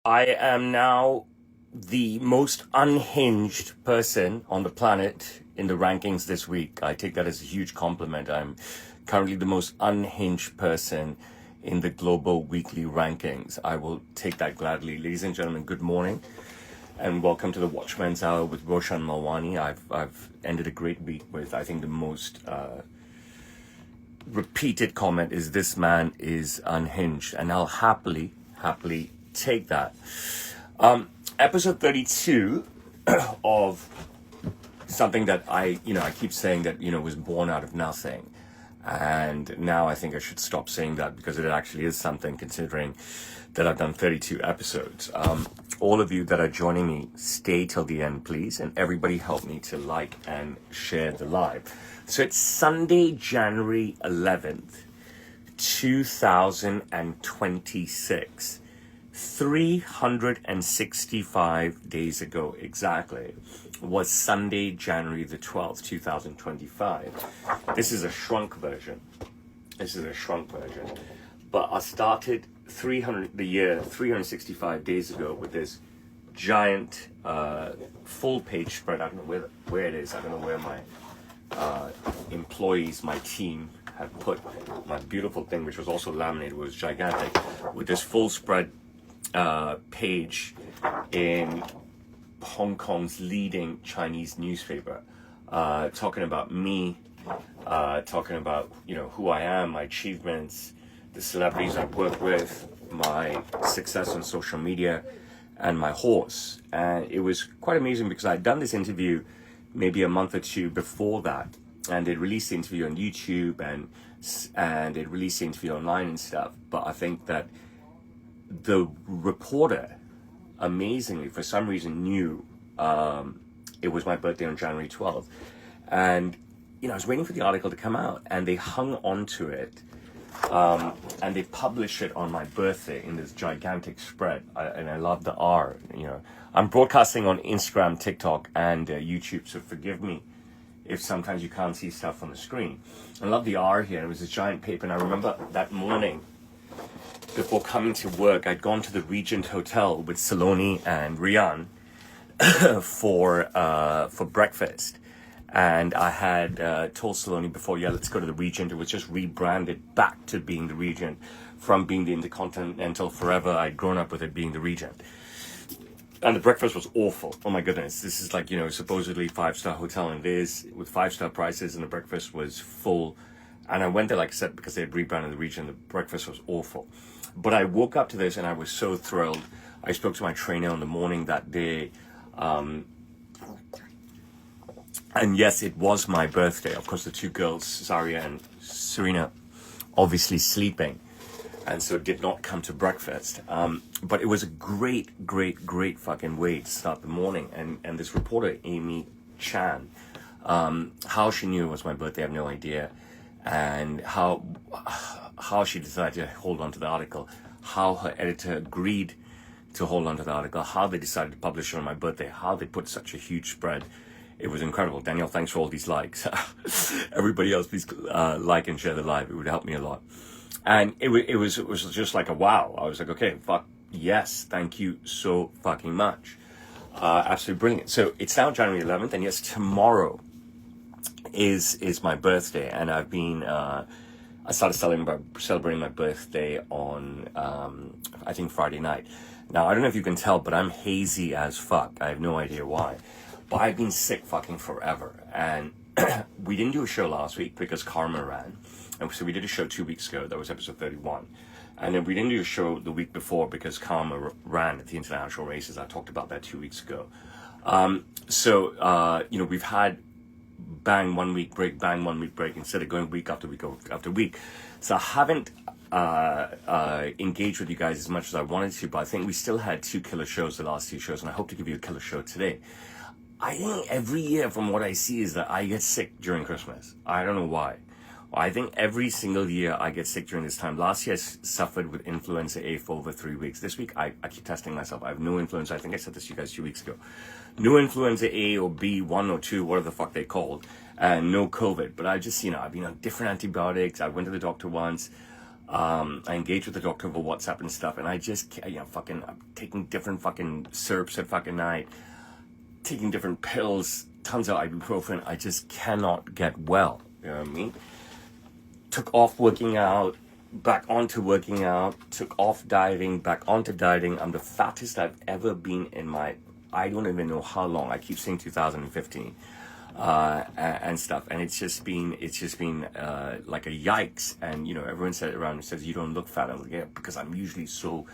I am now the most unhinged person on the planet in the rankings this week. I take that as a huge compliment. I'm currently the most unhinged person in the global weekly rankings. I will take that gladly. Ladies and gentlemen, good morning and welcome to the Watchma'S Hour with Roshan and Melwani. I've ended a great week with, I think, the most repeated comment is this man is unhinged, and I'll happily take that. Episode 32 of something that I keep saying that, was born out of nothing. And now I think I should stop saying that because it actually is something, considering that I've done 32 episodes. All of you that are joining me, stay till the end, please. And everybody help me to like and share the live. So it's Sunday, January 11th, 2026. 365 days ago exactly was Sunday, January the 12th, 2025. This is a shrunk version. But I started the year 365 days ago with this giant full page spread. I don't know where it is. I don't know where my employees, my team, had put my beautiful thing, which was also laminated. It was gigantic, with this full spread page in Hong Kong's leading Chinese newspaper, talking about me, talking about who I am, my achievements, the celebrities I've worked with, my success on social media, and my horse. And it was quite amazing because I'd done this interview maybe a month or two before that, and they'd released the interview on YouTube and they'd released the interview online and stuff. But I think that the reporter, amazingly, for some reason, knew it was my birthday on January 12th. And, I was waiting for the article to come out, and they hung on to it, and they published it on my birthday in this gigantic spread. And I love the R, I'm broadcasting on Instagram, TikTok, and YouTube, so forgive me if sometimes you can't see stuff on the screen. I love the R here. It was this giant paper, and I remember that morning, before coming to work, I'd gone to the Regent Hotel with Saloni and Rian for breakfast. And I had told Saloni before, let's go to the Regent. It was just rebranded back to being the Regent from being the Intercontinental forever. I'd grown up with it being the Regent. And the breakfast was awful. Oh my goodness. This is like, supposedly 5-star hotel, and it is with 5-star prices, and the breakfast was full. And I went there, like I said, because they had rebranded the Regent. The breakfast was awful. But I woke up to this and I was so thrilled. I spoke to my trainer in the morning that day. And yes, it was my birthday. Of course, the two girls, Zaria and Serena, obviously sleeping, and so did not come to breakfast. But it was a great fucking way to start the morning. And this reporter, Amy Chan, how she knew it was my birthday, I have no idea. And how she decided to hold on to the article, how her editor agreed to hold on to the article, how they decided to publish it on my birthday, how they put such a huge spread. It was incredible. Daniel, thanks for all these likes. Everybody else, please like and share the live. It would help me a lot. And it was just like a wow. I was like, okay, fuck yes, thank you so fucking much. Absolutely brilliant. So it's now January 11th, and yes, tomorrow is my birthday, and I've been I started celebrating my birthday on I think Friday night. Now I don't know if you can tell, but I'm hazy as fuck. I have no idea why, but I've been sick fucking forever. And we didn't do a show last week because Karma ran, and so we did a show 2 weeks ago. That was episode 31. And then we didn't do a show the week before because Karma ran at the international races. I talked about that 2 weeks ago. We've had bang 1 week break, bang 1 week break, instead of going week after week after week. So I haven't engaged with you guys as much as I wanted to, but I think we still had 2 killer shows, the last 2 shows, and I hope to give you a killer show today. I think every year, from what I see, is that I get sick during Christmas. I don't know why. I think every single year I get sick during this time. Last year I suffered with influenza A for over 3 weeks. This week I keep testing myself. I have no influenza. I think I said this to you guys 2 weeks ago. No influenza A or B, 1 or 2, whatever the fuck they called. And no COVID. But I just, I've been on different antibiotics. I went to the doctor once. I engage with the doctor over WhatsApp and stuff, and I just, fucking, I'm taking different fucking syrups at fucking night, taking different pills, tons of ibuprofen. I just cannot get well. You know what I mean? Took off working out, back onto working out, took off dieting, back onto dieting. I'm the fattest I've ever been in I don't even know how long. I keep saying 2015. And stuff, and it's just been like a yikes. And everyone said around and says, you don't look fat. I'm like, yeah, because I'm usually so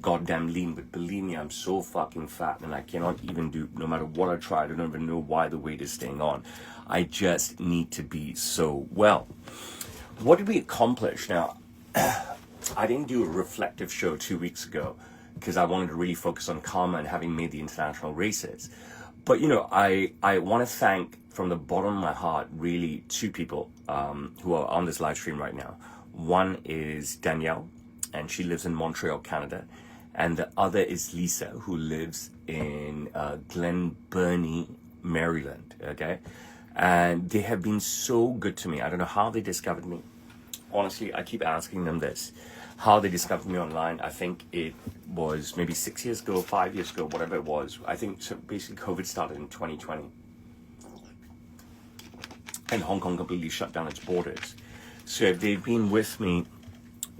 goddamn lean, but believe me, I'm so fucking fat, and I cannot even do, no matter what I try, I don't even know why the weight is staying on. I just need to be so well. What did we accomplish? Now, I didn't do a reflective show 2 weeks ago because I wanted to really focus on karma and having made the international races. But I want to thank from the bottom of my heart really two people who are on this live stream right now. One is Danielle, and she lives in Montreal, Canada. And the other is Lisa, who lives in Glen Burnie, Maryland, okay? And they have been so good to me. I don't know how they discovered me. Honestly, I keep asking them this. How they discovered me online. I think it was maybe 6 years ago, 5 years ago, whatever it was. I think so basically COVID started in 2020. And Hong Kong completely shut down its borders. So they've been with me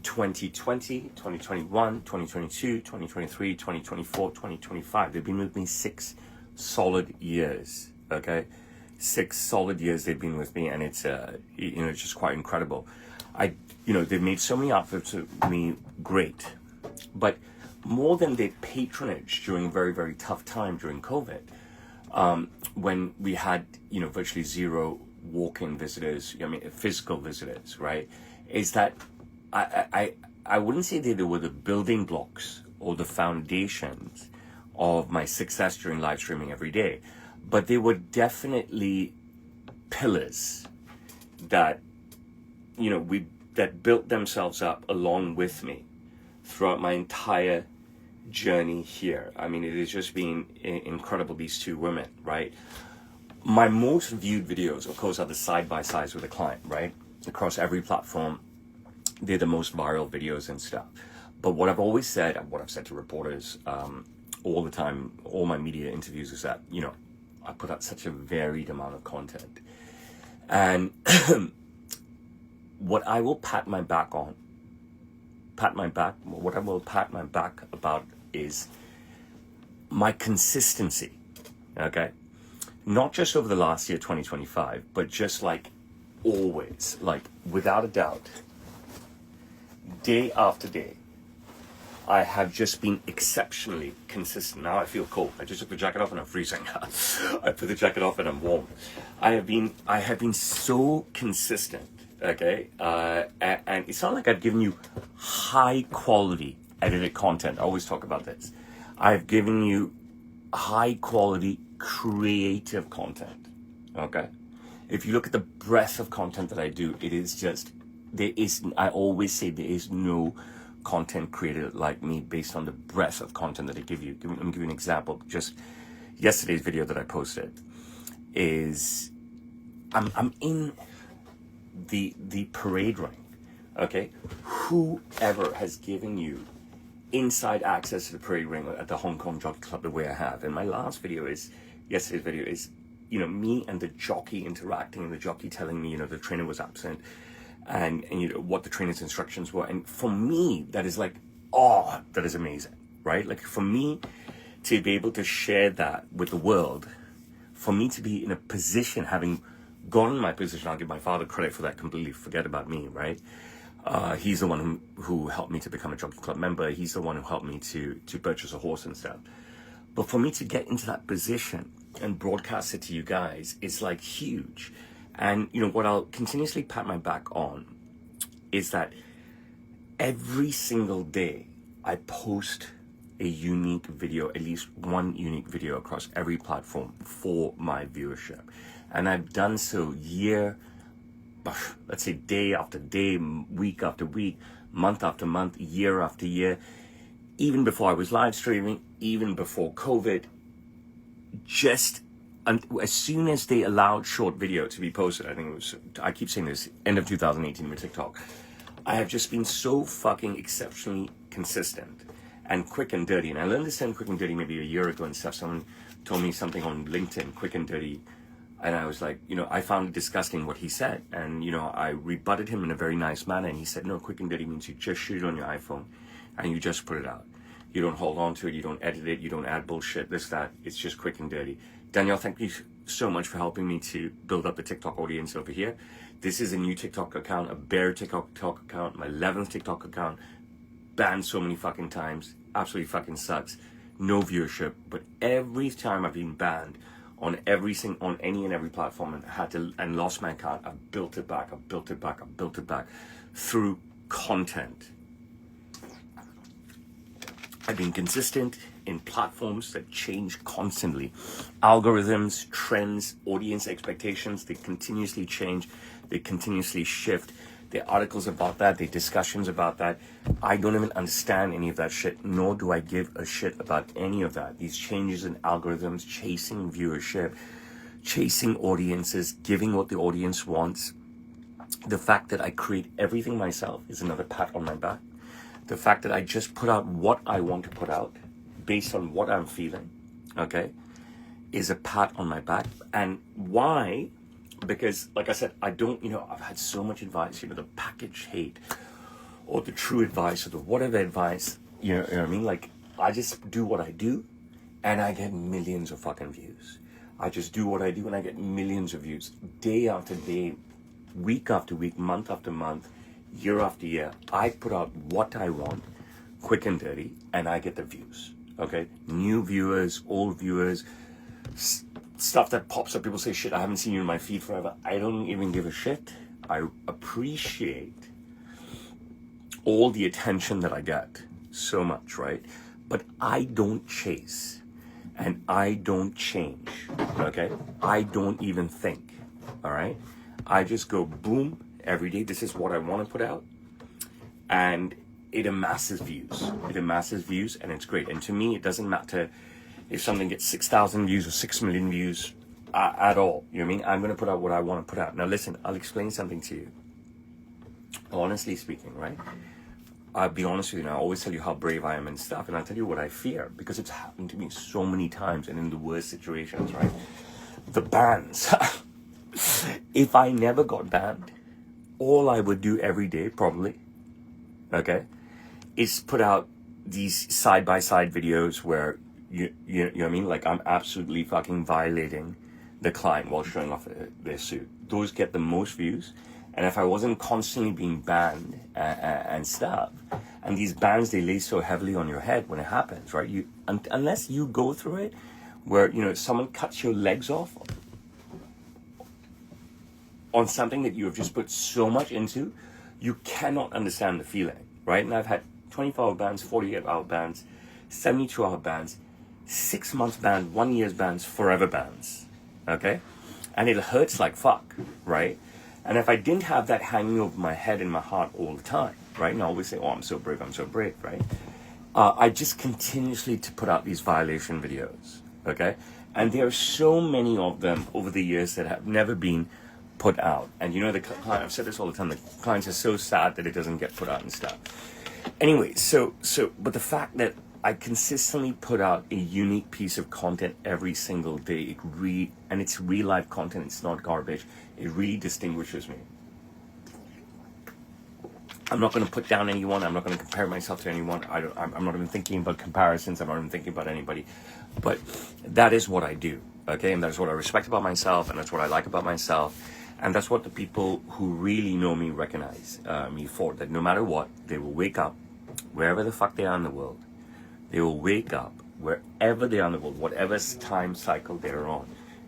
2020, 2021, 2022, 2023, 2024, 2025. They've been with me 6 solid years, okay? 6 solid years they've been with me, and it's it's just quite incredible. They've made so many offers to me, great. But more than their patronage during a very, very tough time during COVID, when we had, virtually zero walk-in visitors, physical visitors, right? Is that I wouldn't say that they were the building blocks or the foundations of my success during live streaming every day, but they were definitely pillars that, that built themselves up along with me throughout my entire journey here. I mean, it has just been incredible, these two women, right? My most viewed videos, of course, are the side-by-sides with a client, right? Across every platform, they're the most viral videos and stuff. But what I've always said, and what I've said to reporters all the time, all my media interviews, is that, I put out such a varied amount of content. And what I will pat my back about is my consistency, okay? Not just over the last year, 2025, but just like always, like without a doubt, day after day, I have just been exceptionally consistent. Now I feel cold. I just took the jacket off and I'm freezing. I put the jacket off and I'm warm. I have been so consistent, okay? And it's not like I've given you high quality edited content. I always talk about this. I've given you high quality creative content, okay? If you look at the breadth of content that I do, it is just, I always say there is no content creator like me based on the breadth of content that I give you. Let me give you an example. Just yesterday's video that I posted is, I'm in the parade ring, okay? Whoever has given you inside access to the parade ring at the Hong Kong Jockey Club the way I have. And my last video is, yesterday's video is, me and the jockey interacting, and the jockey telling me, the trainer was absent, and what the trainer's instructions were. And for me, that is like, oh, that is amazing, right? Like for me to be able to share that with the world, for me to be in a position, having gone in my position, I'll give my father credit for that completely, forget about me, right? He's the one who helped me to become a Jockey Club member. He's the one who helped me to purchase a horse and stuff. But for me to get into that position and broadcast it to you guys is like huge. And what I'll continuously pat my back on is that every single day I post a unique video, at least one unique video across every platform for my viewership. And I've done so let's say day after day, week after week, month after month, year after year, even before I was live streaming, even before COVID, and as soon as they allowed short video to be posted, I keep saying this, end of 2018 with TikTok, I have just been so fucking exceptionally consistent and quick and dirty. And I learned this term quick and dirty maybe a year ago and stuff. Someone told me something on LinkedIn, quick and dirty. And I was like, I found it disgusting what he said. And, I rebutted him in a very nice manner. And he said, no, quick and dirty means you just shoot it on your iPhone and you just put it out. You don't hold on to it. You don't edit it. You don't add bullshit, this, that. It's just quick and dirty. Danielle, thank you so much for helping me to build up the TikTok audience over here. This is a new TikTok account, a bare TikTok account, my 11th TikTok account. Banned so many fucking times. Absolutely fucking sucks. No viewership. But every time I've been banned on any and every platform and lost my account, I've built it back through content. I've been consistent in platforms that change constantly. Algorithms, trends, audience expectations, they continuously change, they continuously shift. There are articles about that, there are discussions about that. I don't even understand any of that shit, nor do I give a shit about any of that. These changes in algorithms, chasing viewership, chasing audiences, giving what the audience wants. The fact that I create everything myself is another pat on my back. The fact that I just put out what I want to put out based on what I'm feeling, okay, is a pat on my back. And why? Because, like I said, I don't, I've had so much advice, the package hate or the true advice or the whatever advice, you know what I mean? Like, I just do what I do and I get millions of fucking views. I just do what I do and I get millions of views day after day, week after week, month after month, year after year. I put out what I want, quick and dirty, and I get the views, okay? New viewers, old viewers, stuff that pops up. People say, shit, I haven't seen you in my feed forever. I don't even give a shit. I appreciate all the attention that I get so much, right? But I don't chase and I don't change, okay? I don't even think, all right? I just go boom every day. This is what I want to put out. And it amasses views. And it's great. And to me, it doesn't matter if something gets 6,000 views or 6 million views at all. You know what I mean? I'm going to put out what I want to put out. Now listen, I'll explain something to you. Honestly speaking, right? I'll be honest with you, and I always tell you how brave I am and stuff. And I'll tell you what I fear, because it's happened to me so many times and in the worst situations, right? The bans. If I never got banned, all I would do every day, probably, okay, is put out these side-by-side videos where, you know what I mean? Like, I'm absolutely fucking violating the client while showing off their suit. Those get the most views. And if I wasn't constantly being banned and stuff, and these bans, they lay so heavily on your head when it happens, right? Unless you go through it, where, someone cuts your legs off on something that you have just put so much into, you cannot understand the feeling, right? And I've had 24-hour bans, 48-hour bans, 72-hour bans, 6 months bans, 1 year's bans, forever bans, okay? And it hurts like fuck, right? And if I didn't have that hanging over my head and my heart all the time, right? And I always say, oh, I'm so brave, right? I just continuously to put out these violation videos, okay? And there are so many of them over the years that have never been put out. And the client, I've said this all the time, the clients are so sad that it doesn't get put out and stuff. Anyway, but the fact that I consistently put out a unique piece of content every single day, and it's real life content, it's not garbage, it really distinguishes me. I'm not going to put down anyone, I'm not going to compare myself to anyone, I'm not even thinking about comparisons, I'm not even thinking about anybody, but that is what I do, okay? And that's what I respect about myself, and that's what I like about myself, and that's what the people who really know me recognize me for, that no matter what, they will wake up, wherever the fuck they are in the world, they will wake up wherever they are in the world, whatever time cycle they're on.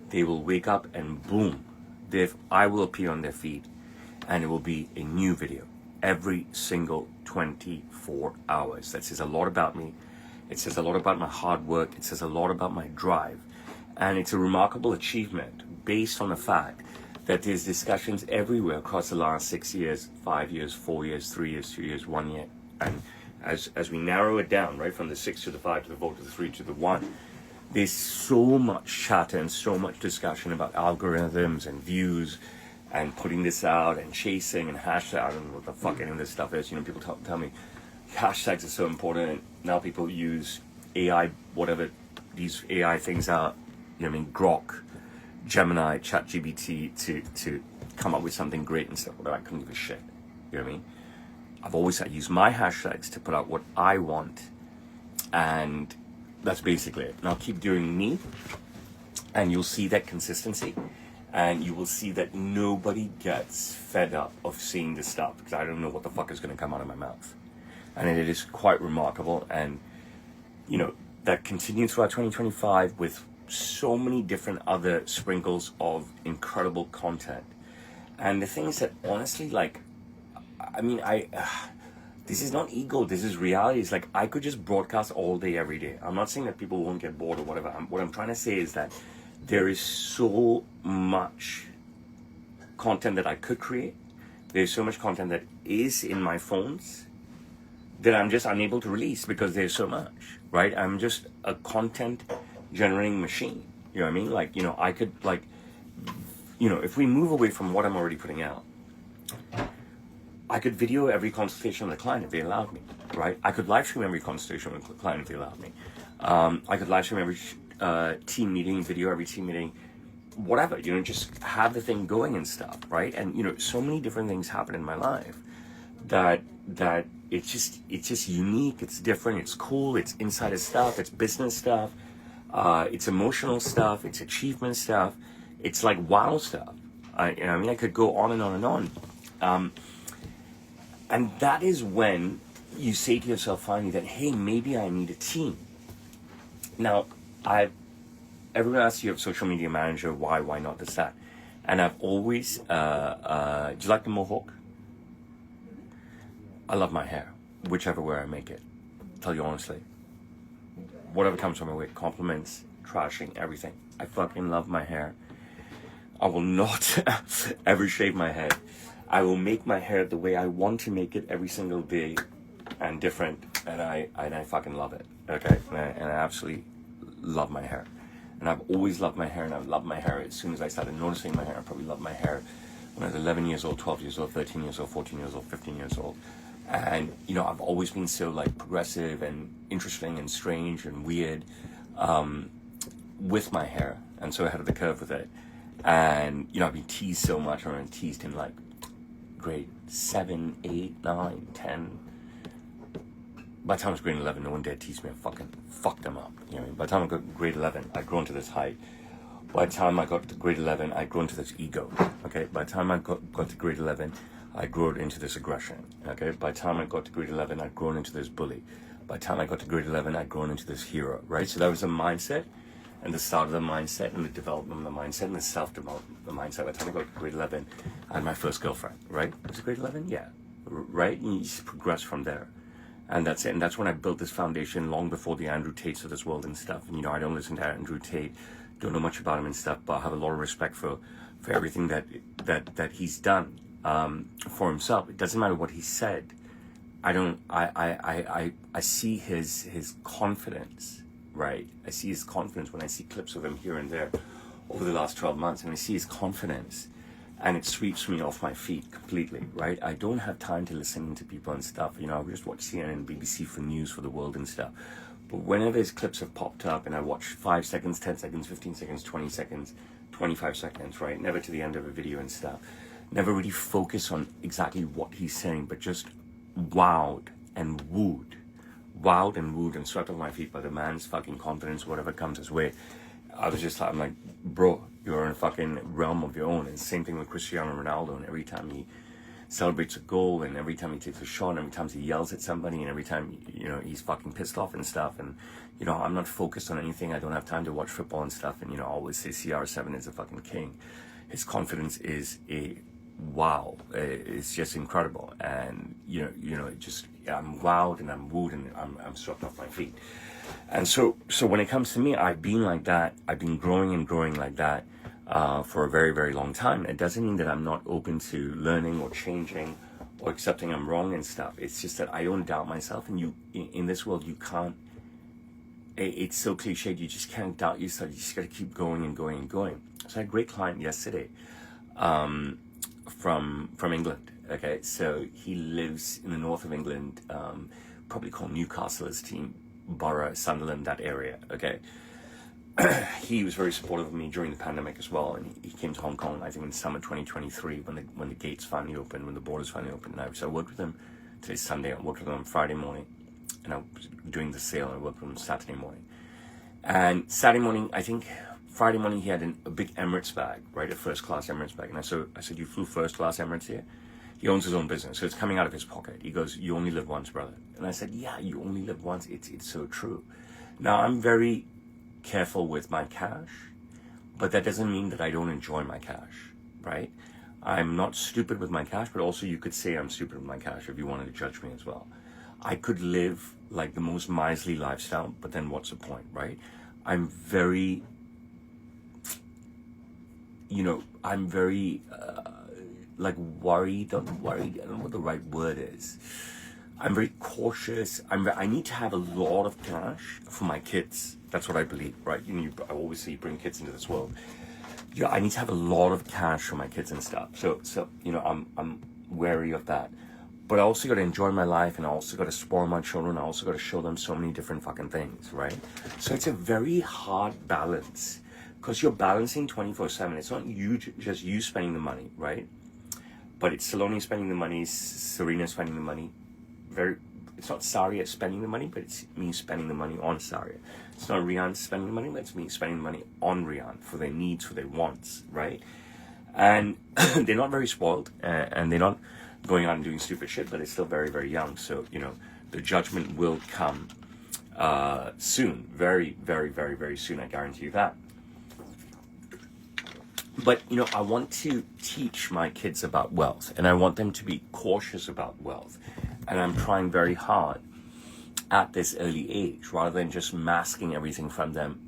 They will wake up and boom, I will appear on their feed, and it will be a new video every single 24 hours. That says a lot about me. It says a lot about my hard work. It says a lot about my drive. And it's a remarkable achievement based on the fact that there's discussions everywhere across the last 6 years, 5 years, 4 years, 3 years, 2 years, 1 year. And as we narrow it down, right, from the 6 to the 5 to the 4 to the 3 to the 1, there's so much chatter and so much discussion about algorithms and views and putting this out and chasing and hashtag. I don't know what the fuck any of this stuff is. You know, people tell me hashtags are so important. Now people use AI, whatever these AI things are. You know what I mean? Grok, Gemini, ChatGPT to come up with something great and stuff. But I couldn't give a shit. You know what I mean? I've always had to use my hashtags to put out what I want, and that's basically it. And I'll keep doing me, and you'll see that consistency, and you will see that nobody gets fed up of seeing this stuff, because I don't know what the fuck is going to come out of my mouth. And it is quite remarkable, and you know, that continues throughout 2025 with so many different other sprinkles of incredible content. And the thing is that honestly, like, I mean, this is not ego, this is reality. It's like I could just broadcast all day, every day. I'm not saying that people won't get bored or whatever. What I'm trying to say is that there is so much content that I could create. There's so much content that is in my phones that I'm just unable to release because there's so much, right? I'm just a content generating machine. You know what I mean? Like, you know, I could, like, you know, if we move away from what I'm already putting out, I could video every consultation with a client if they allowed me, right? I could live stream every consultation with a client if they allowed me. I could live stream every team meeting, video every team meeting, whatever, you know, just have the thing going and stuff, right? And, you know, so many different things happen in my life that it's just unique, it's different, it's cool, it's insider stuff, it's business stuff, it's emotional stuff, it's achievement stuff, it's like wow stuff. I mean, I could go on and on and on. And that is when you say to yourself finally that, hey, maybe I need a team. Now, everyone asks you, a social media manager, why not this, that? And I've always, do you like the mohawk? I love my hair, whichever way I make it. Tell you honestly, whatever comes from my way, compliments, trashing, everything. I fucking love my hair. I will not ever shave my head. I will make my hair the way I want to make it every single day, and different, and I fucking love it. Okay, and I absolutely love my hair, and I've always loved my hair, and I've loved my hair as soon as I started noticing my hair. I probably loved my hair when I was 11 years old, 12 years old, 13 years old, 14 years old, 15 years old. And, you know, I've always been so, like, progressive and interesting and strange and weird with my hair, and so ahead of the curve with it. And, you know, I've been teased so much. I've been teased in, like, grade 7, 8, 9, 10. By the time I was grade 11, no one dared tease me. I fucking fucked them up. You know what I mean? By the time I got to grade 11, I'd grown to this height. By the time I got to grade 11, I'd grown to this ego. Okay? By the time I got to grade 11, I grew into this aggression. Okay? By the time I got to grade 11, I'd grown into this bully. By the time I got to grade 11, I'd grown into this hero. Right? So that was the mindset, and the start of the mindset, and the development of the mindset, and the self-development of the mindset. By the time I got to grade 11, I had my first girlfriend. Right? Was it grade 11? Yeah. Right? And you just progress from there. And that's it. And that's when I built this foundation long before the Andrew Tates of this world and stuff. And, you know, I don't listen to Andrew Tate, don't know much about him and stuff, but I have a lot of respect for everything that he's done for himself. It doesn't matter what he said. I see his confidence, right? I see his confidence when I see clips of him here and there over the last 12 months, and I see his confidence, and it sweeps me off my feet completely, right? I don't have time to listen to people and stuff. You know, I just watch CNN and BBC for news for the world and stuff. But whenever his clips have popped up and I watch 5 seconds, 10 seconds, 15 seconds, 20 seconds, 25 seconds, right? Never to the end of a video and stuff. Never really focus on exactly what he's saying, but just wowed and wooed and swept off my feet by the man's fucking confidence, whatever comes his way. I was just like, I'm like, bro, you're in a fucking realm of your own. And same thing with Cristiano Ronaldo. And every time he celebrates a goal, and every time he takes a shot, and every time he yells at somebody, and every time, you know, he's fucking pissed off and stuff. And, you know, I'm not focused on anything. I don't have time to watch football and stuff. And, you know, I always say CR7 is a fucking king. His confidence is a wow. It's just incredible. And, you know, it just, I'm wowed and I'm wooed and I'm swept off my feet. And so when it comes to me, I've been like that. I've been growing and growing like that for a very, very long time. It doesn't mean that I'm not open to learning or changing or accepting I'm wrong and stuff. It's just that I don't doubt myself. And in this world, you can't, it's so cliched, you just can't doubt yourself. You just got to keep going and going and going. So I had a great client yesterday. from England. Okay, so he lives in the north of England, probably called Newcastle as team borough, Sunderland, that area. Okay, he was very supportive of me during the pandemic as well, and he came to Hong Kong, I think, in summer 2023 when the gates finally opened, when the borders finally opened. And I worked with him. Today's Sunday. I worked with him on Friday morning, and I was doing the sale. I worked with him Saturday morning, and Saturday morning, I think Friday morning, he had a big Emirates bag, right, a first class Emirates bag, and I said, you flew first class Emirates here? He owns his own business, so it's coming out of his pocket. He goes, you only live once, brother. And I said, yeah, you only live once. It's so true. Now, I'm very careful with my cash, but that doesn't mean that I don't enjoy my cash, right? I'm not stupid with my cash, but also you could say I'm stupid with my cash if you wanted to judge me as well. I could live like the most miserly lifestyle, but then what's the point, right? I'm very, like worried, not worried, I don't know what the right word is. I'm very cautious. I need to have a lot of cash for my kids. That's what I believe, right? I always say you bring kids into this world. Yeah, I need to have a lot of cash for my kids and stuff. So I'm wary of that. But I also got to enjoy my life, and I also got to spoil my children. I also got to show them so many different fucking things, right? So it's a very hard balance, because you're balancing 24/7. It's not just you spending the money, right? But it's Saloni spending the money, Serena spending the money. It's not Saria spending the money, but it's me spending the money on Saria. It's not Rian spending the money, but it's me spending the money on Rian for their needs, for their wants, right? And they're not very spoiled, and they're not going out and doing stupid shit, but they're still very, very young. So, the judgment will come soon. Very, very, very, very soon. I guarantee you that. But, I want to teach my kids about wealth, and I want them to be cautious about wealth. And I'm trying very hard at this early age, rather than just masking everything from them.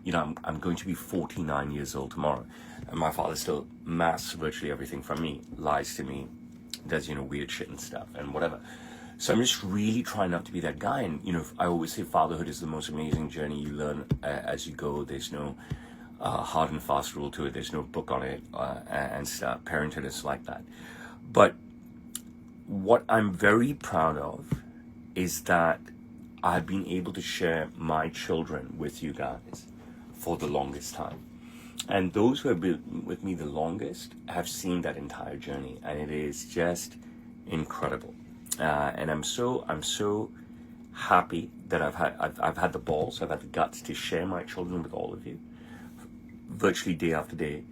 I'm going to be 49 years old tomorrow, and my father still masks virtually everything from me, lies to me, does, weird shit and stuff and whatever. So I'm just really trying not to be that guy. And, I always say fatherhood is the most amazing journey. You learn as you go. There's no hard and fast rule to it. There's no book on it and stuff. Parenthood is like that. But what I'm very proud of is that I've been able to share my children with you guys for the longest time. And those who have been with me the longest have seen that entire journey, and it is just incredible. And I'm so happy that I've had the balls, I've had the guts to share my children with all of you, virtually day after day,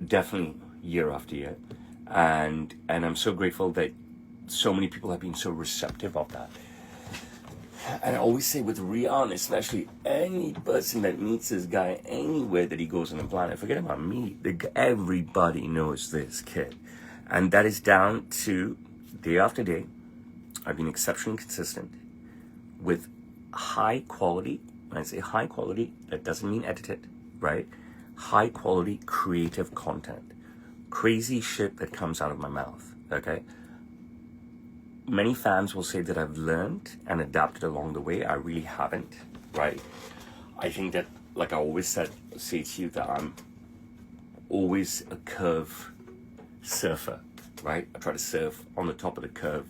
definitely year after year. And I'm so grateful that so many people have been so receptive of that. And I always say with Rian, especially, any person that meets this guy anywhere that he goes on the planet, forget about me, everybody knows this kid. And that is down to day after day, I've been exceptionally consistent with high quality. When I say high quality, that doesn't mean edited, right? High quality creative content. Crazy shit that comes out of my mouth, okay? Many fans will say that I've learned and adapted along the way. I really haven't, right? I think that, like I always say to you, that I'm always a curve surfer, right? I try to surf on the top of the curve.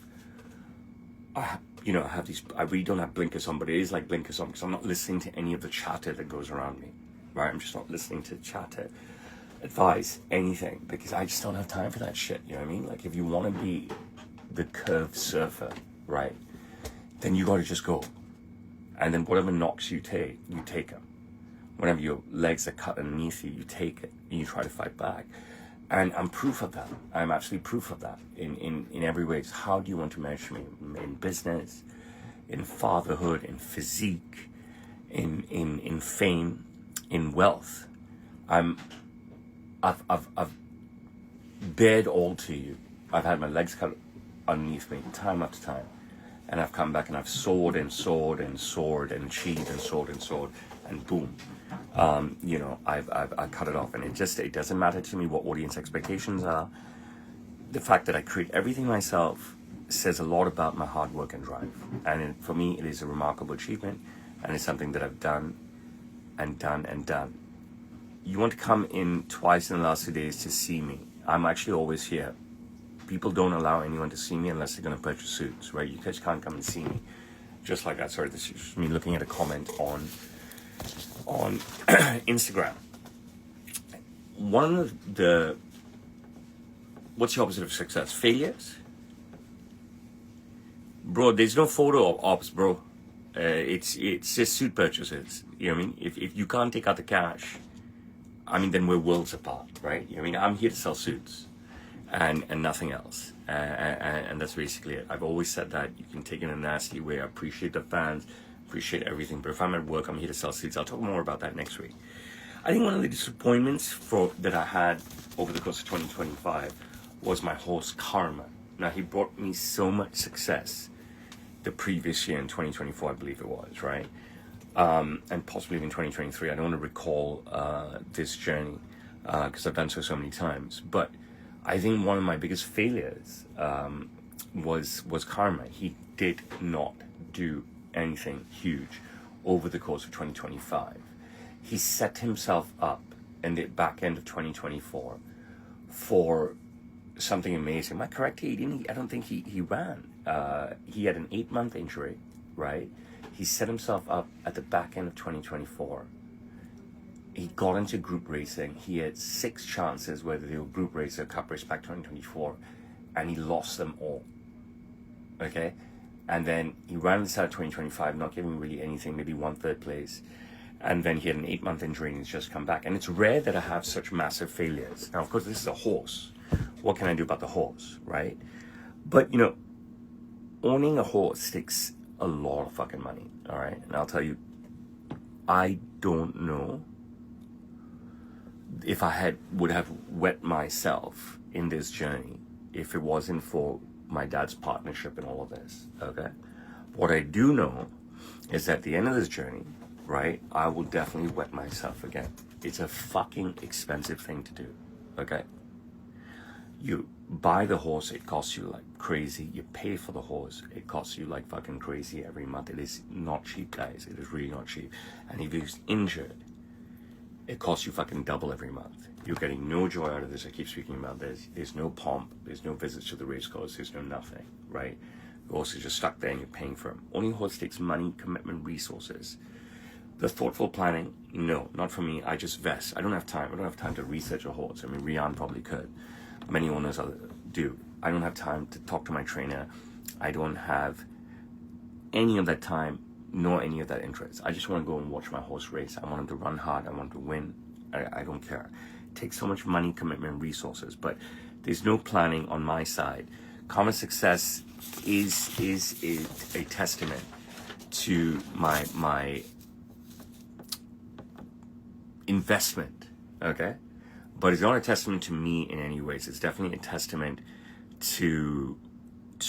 I really don't have blinkers on, but it is like blinkers on because I'm not listening to any of the chatter that goes around me, right? I'm just not listening to chatter, advice, anything, because I just don't have time for that shit, you know what I mean? Like, if you want to be the curved surfer, right, then you got to just go. And then whatever knocks you take them. Whenever your legs are cut underneath you, you take it and you try to fight back. And I'm proof of that. I'm absolutely proof of that in every way. It's how do you want to measure me? In business, in fatherhood, in physique, in fame, in wealth. I've bared all to you. I've had my legs cut underneath me time after time, and I've come back and I've soared and soared and soared and achieved and soared and soared, and boom, I've cut it off. And it doesn't matter to me what audience expectations are. The fact that I create everything myself says a lot about my hard work and drive, and for me it is a remarkable achievement, and it's something that I've done and done and done. You want to come in twice in the last 2 days to see me. I'm actually always here. People don't allow anyone to see me unless they're going to purchase suits, right? You guys can't come and see me just like that. Sorry, this is me looking at a comment on Instagram. One of the, what's the opposite of success? Failures? Bro, there's no photo ops, bro. It's just suit purchases. You know what I mean? If you can't take out the cash, I mean, then we're worlds apart, right? You know what I mean? I'm here to sell suits and nothing else. And that's basically it. I've always said that. You can take it in a nasty way. I appreciate the fans, appreciate everything. But if I'm at work, I'm here to sell suits. I'll talk more about that next week. I think one of the disappointments that I had over the course of 2025 was my horse Karma. Now, he brought me so much success the previous year in 2024, I believe it was, right? And possibly even 2023. I don't want to recall this journey because I've done so many times. But I think one of my biggest failures was Karma. He did not do anything huge over the course of 2025. He set himself up in the back end of 2024 for something amazing. Am I correct? I don't think he ran. He had an 8-month injury, right? He set himself up at the back end of 2024. He got into group racing. He had 6 chances, whether they were group race or cup race back 2024, and he lost them all. Okay? And then he ran this out of 2025, not giving really anything, maybe 1/3 place. And then he had an 8-month injury and he's just come back. And it's rare that I have such massive failures. Now, of course, this is a horse. What can I do about the horse, right? But, you know, owning a horse takes a lot of fucking money, all right? And I'll tell you, I don't know if I would have wet myself in this journey if it wasn't for my dad's partnership in all of this, okay? What I do know is at the end of this journey, right, I will definitely wet myself again. It's a fucking expensive thing to do, okay? You buy the horse, it costs you like crazy. You pay for the horse, it costs you like fucking crazy every month. It is not cheap, guys. It is really not cheap. And if you're injured, it costs you fucking double every month. You're getting no joy out of this. I keep speaking about this. There's no pomp. There's no visits to the race course. There's no nothing, right? The horse is just stuck there and you're paying for him. Owning a horse takes money, commitment, resources. The thoughtful planning, no, not for me. I just vest. I don't have time. I don't have time to research a horse. I mean, Rian probably could. Many owners do. I don't have time to talk to my trainer. I don't have any of that time, nor any of that interest. I just want to go and watch my horse race. I want him to run hard. I want him to win. I don't care. It takes so much money, commitment, resources, but there's no planning on my side. Common success is a testament to my investment, okay? But it's not a testament to me in any ways. It's definitely a testament to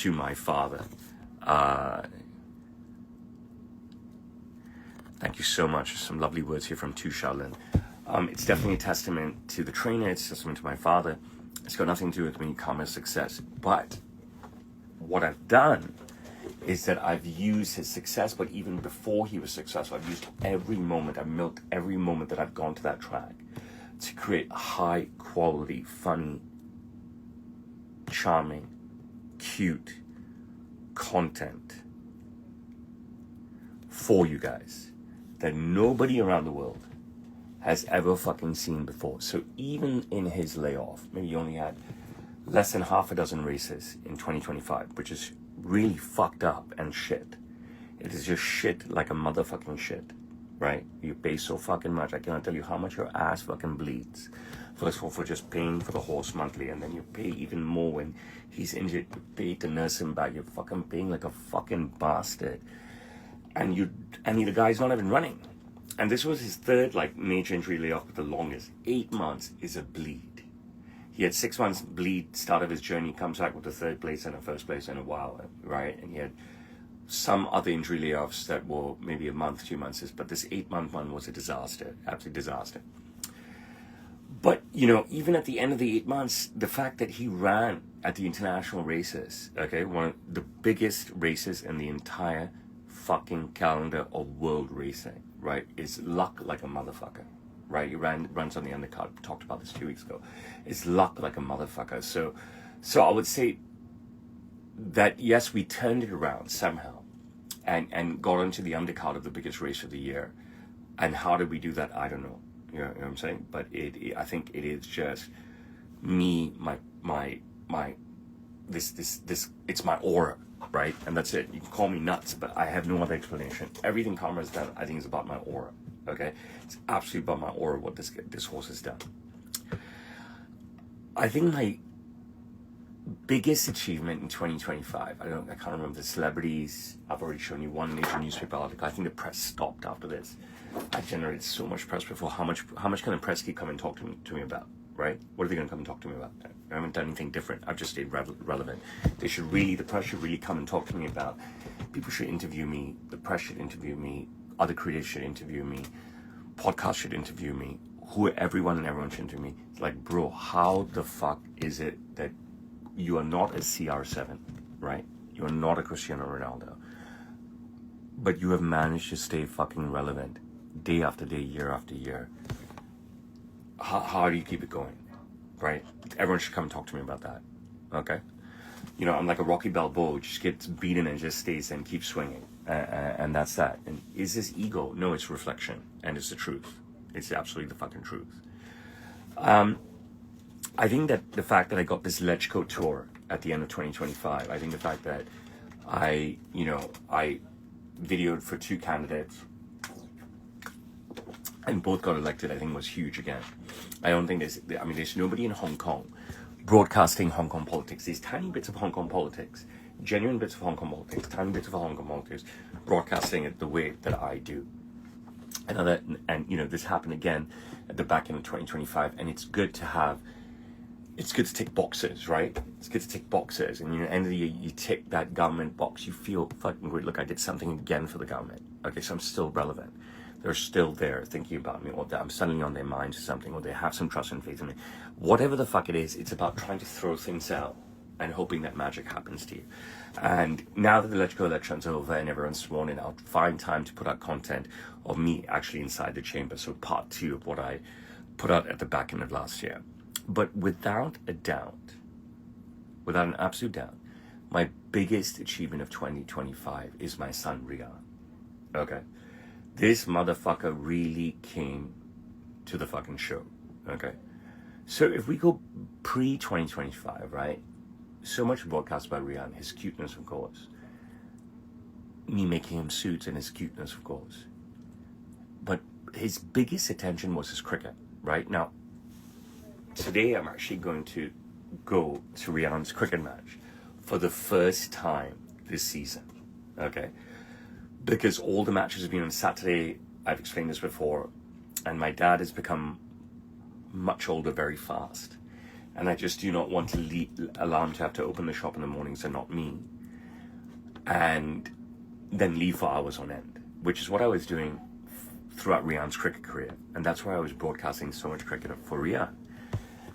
my father. Thank you so much. Some lovely words here from Tu Shaolin. It's definitely a testament to the trainer. It's a testament to my father. It's got nothing to do with me, Karma's success. But what I've done is that I've used his success, but even before he was successful, I've used every moment, I've milked every moment that I've gone to that track to create high quality, funny, charming, cute content for you guys that nobody around the world has ever fucking seen before. So even in his layoff, maybe he only had less than half a dozen races in 2025, which is really fucked up and shit. It is just shit like a motherfucking shit, right? You pay so fucking much. I cannot tell you how much your ass fucking bleeds. First of all, for just paying for the horse monthly, and then you pay even more when he's injured. You pay to nurse him back. You're fucking paying like a fucking bastard. And the guy's not even running. And this was his third like major injury layoff, but the longest. 8 months is a bleed. He had 6 months bleed, start of his journey, comes back with a 3rd place and a 1st place in a while, right? And he had some other injury layoffs that were maybe a month, 2 months, but this 8-month one was a disaster, absolute disaster. But, you know, even at the end of the 8 months, the fact that he ran at the international races, okay, one of the biggest races in the entire fucking calendar of world racing, right, is luck like a motherfucker, right? He runs on the undercard. Talked about this 2 weeks ago. It's luck like a motherfucker. So I would say that yes, we turned it around somehow, and got onto the undercard of the biggest race of the year. And how did we do that? I don't know. You know what I'm saying? But I think it is just me, this. It's my aura, right? And that's it. You can call me nuts, but I have no other explanation. Everything Karma has done, I think, is about my aura. Okay, it's absolutely about my aura what this horse has done. I think my biggest achievement in 2025. I can't remember the celebrities. I've already shown you one major newspaper article. I think the press stopped after this. I generated so much press before. How much can the press keep come and talk to me about? Right? What are they going to come and talk to me about? I haven't done anything different. I've just stayed relevant. The press should really come and talk to me about. People should interview me. The press should interview me. Other creators should interview me. Podcasts should interview me. Everyone should interview me. It's like, bro, how the fuck is it that you are not a CR7, right? You are not a Cristiano Ronaldo, but you have managed to stay fucking relevant day after day, year after year. How do you keep it going, right? Everyone should come and talk to me about that, okay? You know, I'm like a Rocky Balboa who just gets beaten and just stays and keeps swinging, and that's that. And is this ego? No, it's reflection, and it's the truth. It's absolutely the fucking truth. I think that the fact that I got this Lechco tour at the end of 2025, I think the fact that I videoed for 2 candidates and both got elected, I think was huge again. I don't think there's nobody in Hong Kong broadcasting Hong Kong politics. These tiny bits of Hong Kong politics, genuine bits of Hong Kong politics, tiny bits of Hong Kong politics, broadcasting it the way that I do. And this happened again at the back end of 2025, and it's good to tick boxes, right? It's good to tick boxes, and at the end of the year, you tick that government box, you feel fucking great. Look, I did something again for the government. Okay, so I'm still relevant. They're still there thinking about me, or I'm suddenly on their minds or something, or they have some trust and faith in me. Whatever the fuck it is, it's about trying to throw things out and hoping that magic happens to you. And now that the Let's Go election's over and everyone's sworn in, I'll find time to put out content of me actually inside the chamber. So part 2 of what I put out at the back end of last year. But without a doubt, without an absolute doubt, my biggest achievement of 2025 is my son, Rian. Okay? This motherfucker really came to the fucking show. Okay? So if we go pre-2025, right? So much broadcast about Rian, his cuteness, of course. Me making him suits and his cuteness, of course. But his biggest attention was his cricket, right? Now, today I'm actually going to go to Rian's cricket match for the first time this season, okay? Because all the matches have been on Saturday. I've explained this before, and my dad has become much older very fast, and I just do not want to allow him to have to open the shop in the mornings and not me, and then leave for hours on end, which is what I was doing throughout Rian's cricket career, and that's why I was broadcasting so much cricket for Rian.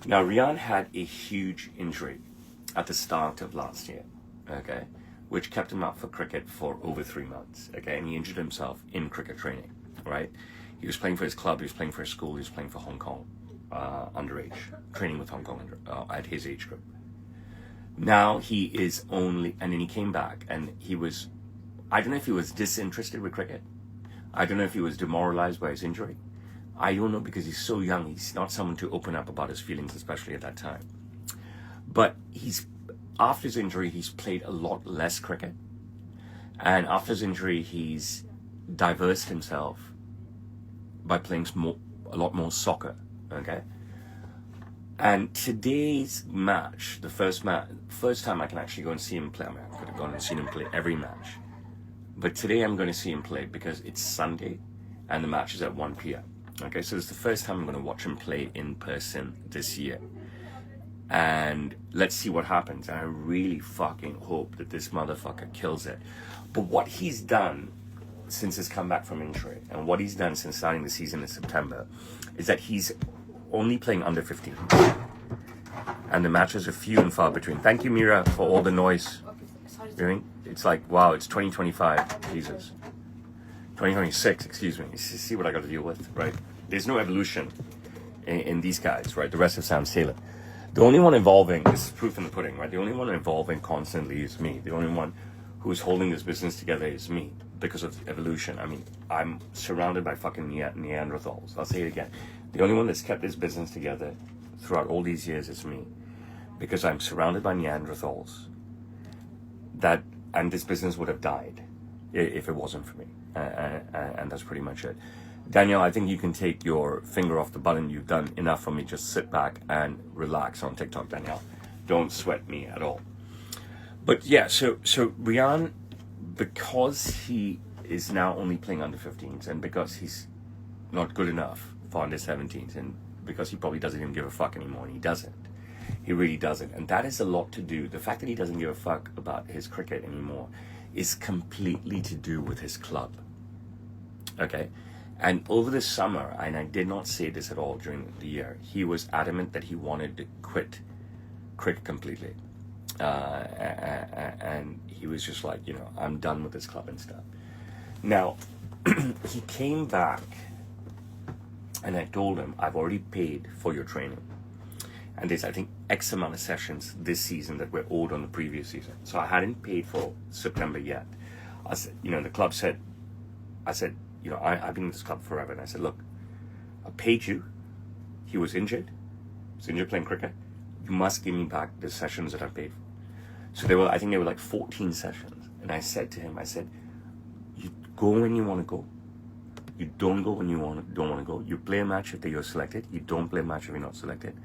Now, Rian had a huge injury at the start of last year, okay, which kept him out for cricket for over 3 months, okay, and he injured himself in cricket training, right? He was playing for his club, he was playing for his school, he was playing for Hong Kong underage, training with Hong Kong at his age group. Now he is only, and then he came back, and he was, I don't know if he was disinterested with cricket. I don't know if he was demoralized by his injury. I don't know, because he's so young. He's not someone to open up about his feelings, especially at that time. But after his injury, he's played a lot less cricket. And after his injury, he's diversified himself by playing a lot more soccer, okay? And today's match, the first time I can actually go and see him play. I mean, I could have gone and seen him play every match. But today I'm going to see him play because it's Sunday and the match is at 1 p.m. Okay, so it's the first time I'm going to watch him play in person this year. And let's see what happens. And I really fucking hope that this motherfucker kills it. But what he's done since his comeback from injury, and what he's done since starting the season in September, is that he's only playing under 15. And the matches are few and far between. Thank you, Mira, for all the noise. It's like, wow, it's 2025. Jesus. 2026, excuse me. See what I got to deal with, right? There's no evolution in these guys, right? The rest of Sam Taylor. The only one evolving, this is proof in the pudding, right? The only one evolving constantly is me. The only one who's holding this business together is me because of evolution. I mean, I'm surrounded by fucking Neanderthals. I'll say it again. The only one that's kept this business together throughout all these years is me, because I'm surrounded by Neanderthals and this business would have died if it wasn't for me. And that's pretty much it. Danielle, I think you can take your finger off the button. You've done enough for me. Just sit back and relax on TikTok, Danielle. Don't sweat me at all. But yeah, so Rian, because he is now only playing under 15s, and because he's not good enough for under 17s, and because he probably doesn't even give a fuck anymore, and he doesn't. He really doesn't. And that has a lot to do, the fact that he doesn't give a fuck about his cricket anymore is completely to do with his club. Okay? And over the summer, and I did not say this at all during the year, he was adamant that he wanted to quit cricket completely. And he was just like, I'm done with this club and stuff. Now, he came back, and I told him, I've already paid for your training. And there's, I think, X amount of sessions this season that were owed on the previous season. So I hadn't paid for September yet. I said, the club said, I've been in this club forever. And I said, look, I paid you. He was injured. He was injured playing cricket. You must give me back the sessions that I paid for. So I think they were like 14 sessions. And I said to him, you go when you want to go. You don't go when you don't want to go. You play a match if you're selected. You don't play a match if you're not selected.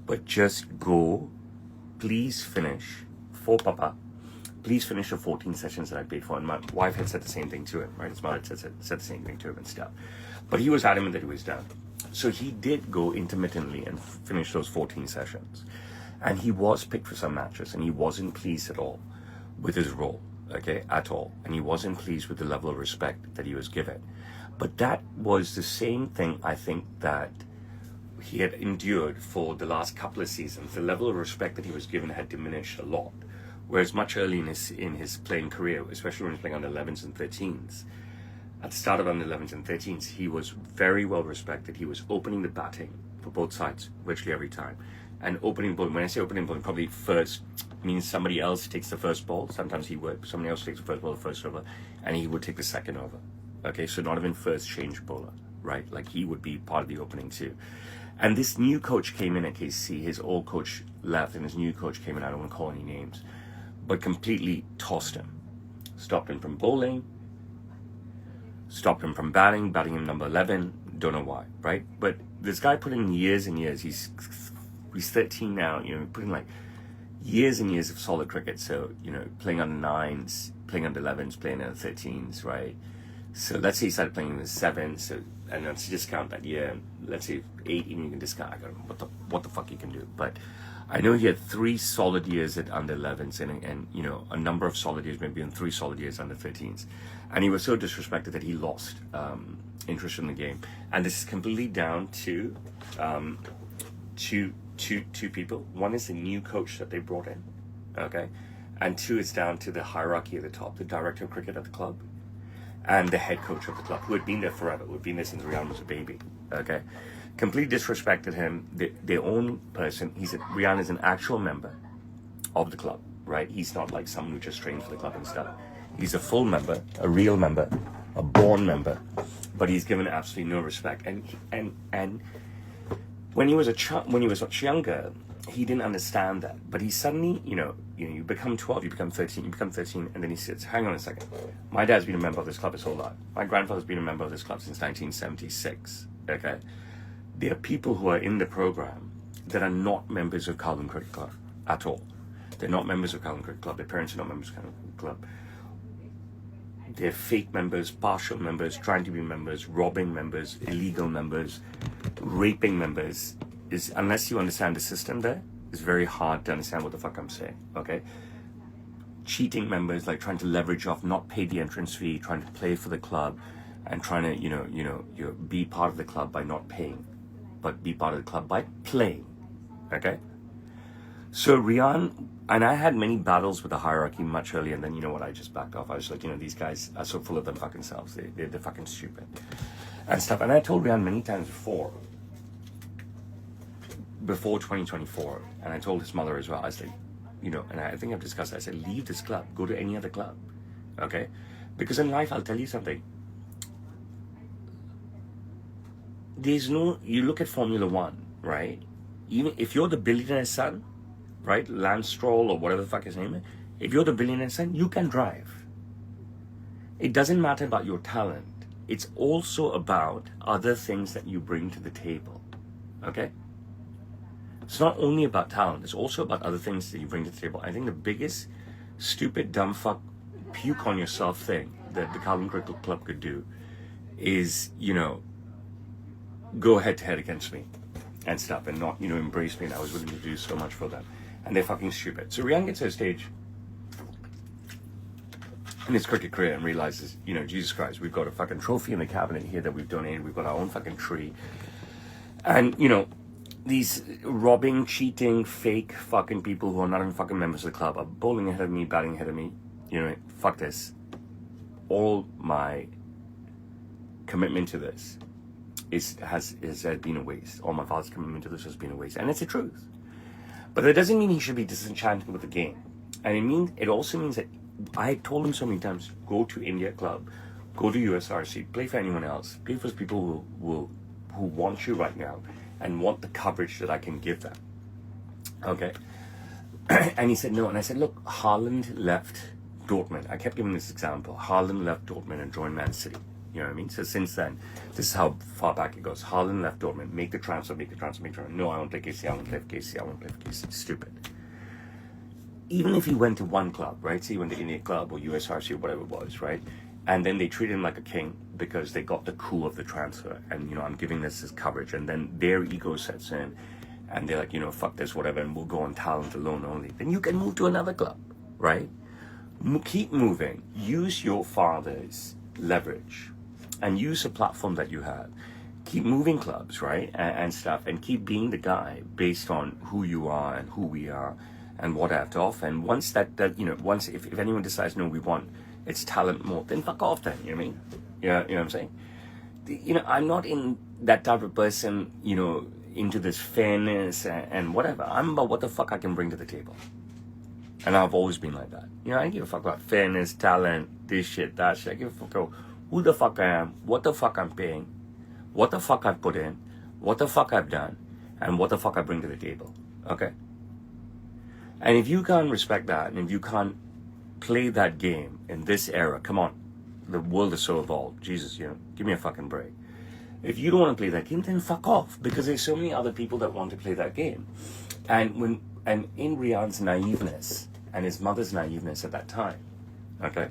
But just go. Please finish for Papa. Please finish the 14 sessions that I paid for. And my wife had said the same thing to him, right? His mother had said the same thing to him and stuff. But he was adamant that he was done. So he did go intermittently and finish those 14 sessions. And he was picked for some matches, and he wasn't pleased at all with his role, okay, at all. And he wasn't pleased with the level of respect that he was given. But that was the same thing, I think, that he had endured for the last couple of seasons. The level of respect that he was given had diminished a lot. Whereas much early in his playing career, especially when he was playing under 11s and 13s, at the start of under 11s and 13s, he was very well respected. He was opening the batting for both sides virtually every time. And opening ball, when I say opening ball, probably first means somebody else takes the first ball. Sometimes he would. Somebody else takes the first ball, the first over, and he would take the second over. Okay, so not even first change bowler, right? Like he would be part of the opening too. And this new coach came in at KC. His old coach left, and his new coach came in. I don't want to call any names, but completely tossed him. Stopped him from bowling. Stopped him from batting him number 11. Don't know why, right? But this guy put in years and years. He's 13 now, put in like years and years of solid cricket. So, playing under 9s, playing under 11s, playing under 13s, right? So let's say he started playing in the 7s, so, and let's discount that year. Let's say 8, and you can discount. I don't know what the fuck you can do. But I know he had 3 solid years at under 11s and a number of solid years, maybe in 3 solid years under 13s. And he was so disrespected that he lost interest in the game. And this is completely down to two people. One is the new coach that they brought in, okay? And 2, it's down to the hierarchy at the top, the director of cricket at the club and the head coach of the club, who had been there forever, who had been there since Rian was a baby, okay? Completely disrespected him. Their own person. Rian is an actual member of the club, right? He's not like someone who just trains for the club and stuff. He's a full member, a real member, a born member, but he's given absolutely no respect. And when he was much younger, he didn't understand that. But he suddenly, you become 12, you become 13, and then he says, hang on a second. My dad's been a member of this club his whole life. My grandfather's been a member of this club since 1976, okay? There are people who are in the program that are not members of Carlton Cricket Club at all. They're not members of Carlton Cricket Club. Their parents are not members of Carlton Cricket Club. They're fake members, partial members, trying to be members, robbing members, illegal members, raping members. Unless you understand the system there, it's very hard to understand what the fuck I'm saying, okay? Cheating members, like trying to leverage off, not pay the entrance fee, trying to play for the club, and trying to, be part of the club by not paying, but be part of the club by playing, okay? So Rian, and I had many battles with the hierarchy much earlier, and then you know what, I just backed off. I was like, these guys are so full of them fucking selves. They're fucking stupid and stuff. And I told Rian many times before 2024, and I told his mother as well. I was like, and I think I've discussed it. I said, leave this club, go to any other club, okay? Because in life, I'll tell you something. You look at Formula One, right? Even if you're the billionaire's son, right? Lance Stroll or whatever the fuck his name is. If you're the billionaire's son, you can drive. It doesn't matter about your talent. It's also about other things that you bring to the table, okay? It's not only about talent. It's also about other things that you bring to the table. I think the biggest stupid, dumb fuck, puke on yourself thing that the Calvin Cricket Club could do is, go head to head against me and stuff and not, embrace me, and I was willing to do so much for them. And they're fucking stupid. So Rian gets to a stage in his cricket career and realizes, Jesus Christ, we've got a fucking trophy in the cabinet here that we've donated. We've got our own fucking tree. And, these robbing, cheating, fake fucking people who are not even fucking members of the club are bowling ahead of me, batting ahead of me. Fuck this. All my commitment to this has been a waste. All my father's commitment to this has been a waste. And it's the truth. But that doesn't mean he should be disenchanted with the game. And it also means that I told him so many times, go to India Club, go to USRC, play for anyone else, play for people who want you right now and want the coverage that I can give them. Okay? And he said no. And I said, look, Haaland left Dortmund. I kept giving this example. Haaland left Dortmund and joined Man City. You know what I mean? So since then, this is how far back it goes. Haaland left Dortmund. Make the transfer. No, I won't play KC. I won't play for KC. I won't play for KC. Stupid. Even if he went to one club, right? So he went to India Club or USRC or whatever it was, right? And then they treated him like a king because they got the coup of the transfer. And, I'm giving this as coverage. And then their ego sets in. And they're like, fuck this, whatever. And we'll go on talent alone only. Then you can move to another club, right? Keep moving. Use your father's leverage. And use the platform that you have. Keep moving clubs, right? And stuff. And keep being the guy based on who you are and who we are and what I have to offer. And once once if anyone decides, no, we want it's talent more, then fuck off then, you know what I mean? You know what I'm saying? I'm not in that type of person, into this fairness and whatever. I'm about what the fuck I can bring to the table. And I've always been like that. I don't give a fuck about fairness, talent, this shit, that shit. I give a fuck about who the fuck I am, what the fuck I'm paying, what the fuck I've put in, what the fuck I've done, and what the fuck I bring to the table. Okay? And if you can't respect that, and if you can't play that game in this era, come on. The world is so evolved. Jesus, give me a fucking break. If you don't want to play that game, then fuck off. Because there's so many other people that want to play that game. And in Rian's naiveness, and his mother's naiveness at that time, okay?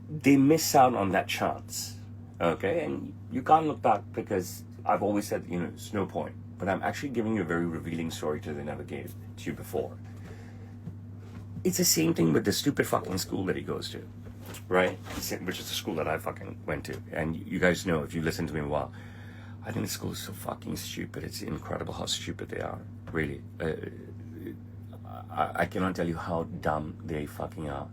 They miss out on that chance, okay? And you can't look back because I've always said, it's no point. But I'm actually giving you a very revealing story that they never gave to you before. It's the same thing with the stupid fucking school that he goes to, right? Which is the school that I fucking went to. And you guys know, if you listen to me a while, I think the school is so fucking stupid. It's incredible how stupid they are, really. I cannot tell you how dumb they fucking are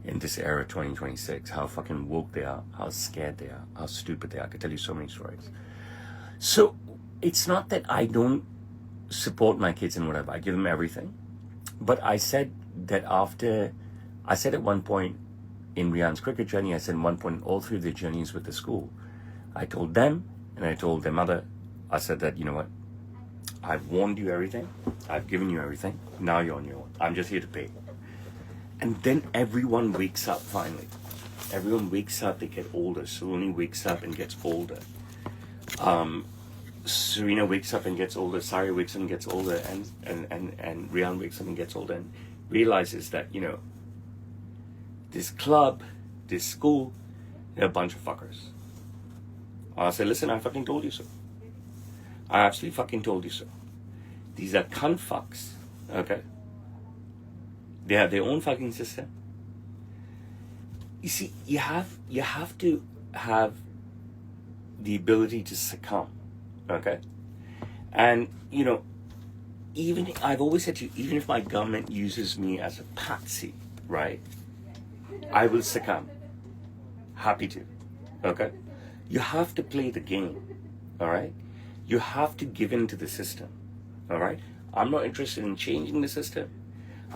in this era, 2026. How fucking woke they are, how scared they are, how stupid they are. I could tell you so many stories. So it's not that I don't support my kids and whatever. I give them everything. But I said that I said at one point in Rian's cricket journey, I said at one point in all three of their journeys with the school, I told them and I told their mother, I said that, you know what, I've warned you everything, I've given you everything, now you're on your own. I'm just here to pay. And then everyone wakes up finally. Everyone wakes up, they get older. Saloni wakes up and gets older. Serena wakes up and gets older. Sari wakes up and gets older. And Rian wakes up and gets older and realizes that, this club, this school, they're a bunch of fuckers. I said, listen, I fucking told you so. I absolutely fucking told you so. These are cunt fucks, okay? They have their own fucking system. You see, you have to have the ability to succumb, okay? And, I've always said to you, even if my government uses me as a patsy, right, I will succumb. Happy to. Okay? You have to play the game. All right? You have to give in to the system. All right? I'm not interested in changing the system.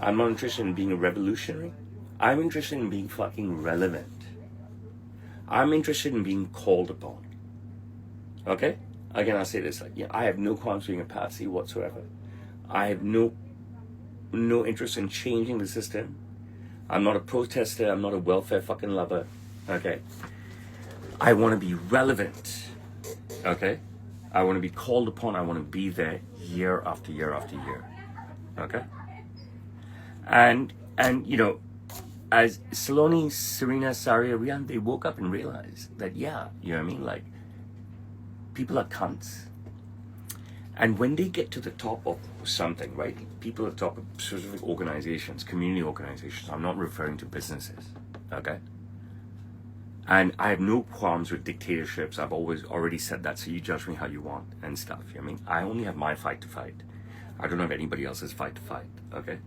I'm not interested in being a revolutionary. I'm interested in being fucking relevant. I'm interested in being called upon. Okay? Again, I'll say this. Like, yeah, I have no qualms being a patsy whatsoever. I have no interest in changing the system. I'm not a protester. I'm not a welfare fucking lover. Okay? I want to be relevant. Okay? I want to be called upon. I want to be there year after year after year. Okay? And you know, as Saloni, Serena, Saria, Rian, they woke up and realized that, yeah, you know what I mean? Like, people are cunts. And when they get to the top of something, right? People at the top of specific organizations, community organizations, I'm not referring to businesses, okay? And I have no qualms with dictatorships. I've always already said that, so you judge me how you want and stuff. You know what I mean? I only have my fight to fight. I don't have anybody else's fight to fight, okay?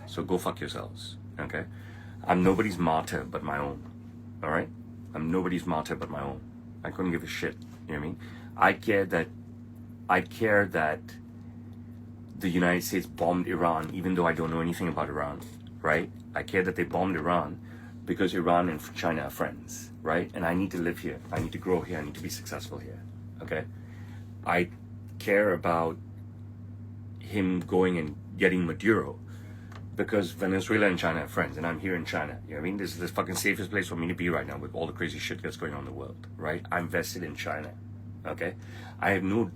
So go fuck yourselves, okay? I'm nobody's martyr but my own, all right? I'm nobody's martyr but my own. I couldn't give a shit, you know what I mean? I care that the United States bombed Iran, even though I don't know anything about Iran, right? I care that they bombed Iran because Iran and China are friends, right? And I need to live here. I need to grow here. I need to be successful here, okay? I care about him going and getting Maduro because Venezuela and China are friends, and I'm here in China. You know what I mean? This is the fucking safest place for me to be right now with all the crazy shit that's going on in the world, right? I'm vested in China, okay? I have no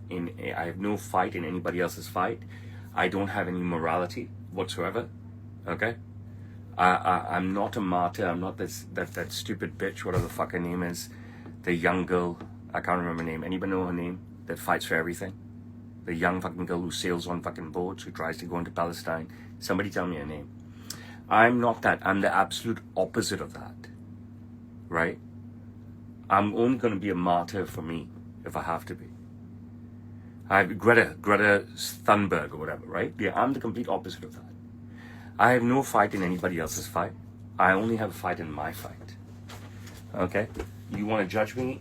I have no fight in anybody else's fight. I don't have any morality whatsoever, okay? I'm not a martyr. I'm not that stupid bitch, whatever the fuck her name is, the young girl, I can't remember her name. Anybody know her name? That fights for everything? The young fucking girl who sails on fucking boats, who tries to go into Palestine. Somebody tell me her name. I'm not that. I'm the absolute opposite of that, right? I'm only going to be a martyr for me if I have to be. I have Greta Thunberg or whatever, right? Yeah, I'm the complete opposite of that. I have no fight in anybody else's fight. I only have a fight in my fight. Okay? You want to judge me?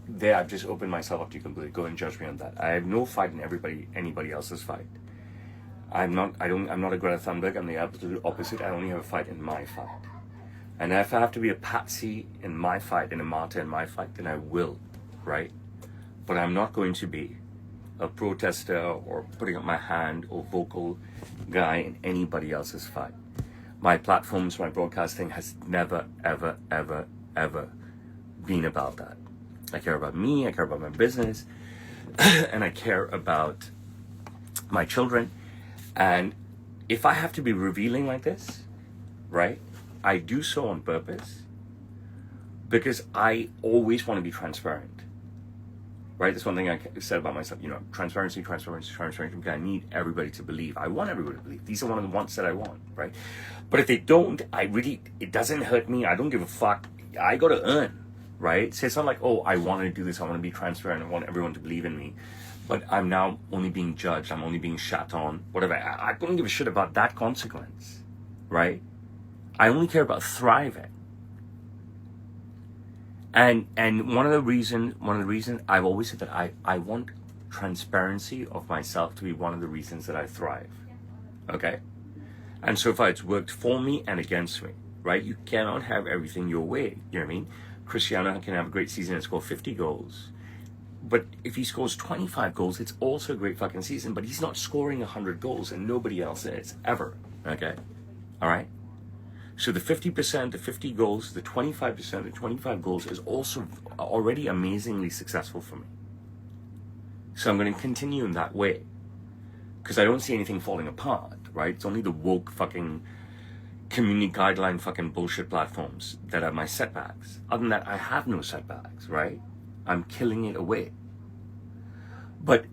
There, I've just opened myself up to you completely. Go and judge me on that. I have no fight in anybody else's fight. I'm not a Greta Thunberg. I'm the absolute opposite. I only have a fight in my fight. And if I have to be a patsy in my fight and a martyr in my fight, then I will, right? But I'm not going to be a protester or putting up my hand or vocal guy in anybody else's fight. My platforms, my broadcasting has never, ever, ever, ever been about that. I care about me, I care about my business, and I care about my children. And if I have to be revealing like this, right, I do so on purpose because I always want to be transparent. Right, that's one thing I said about myself, you know, transparency, because I need everybody to believe. I want everybody to believe. These are one of the ones that I want, right? But if they don't, it doesn't hurt me. I don't give a fuck. I got to earn, right? So it's not like, oh, I want to do this. I want to be transparent. I want everyone to believe in me. But I'm now only being judged. I'm only being shat on, whatever. I don't give a shit about that consequence, right? I only care about thriving. And one of the reasons I've always said that I want transparency of myself to be one of the reasons that I thrive. Okay? And so far it's worked for me and against me, right? You cannot have everything your way. You know what I mean? Cristiano can have a great season and score 50 goals. But if he scores 25 goals, it's also a great fucking season. But he's not scoring 100 goals and nobody else is, ever. Okay? All right? So the 50%, the 50 goals, the 25%, the 25 goals is also already amazingly successful for me. So I'm going to continue in that way. Because I don't see anything falling apart, right? It's only the woke fucking community guideline fucking bullshit platforms that are my setbacks. Other than that, I have no setbacks, right? I'm killing it away. But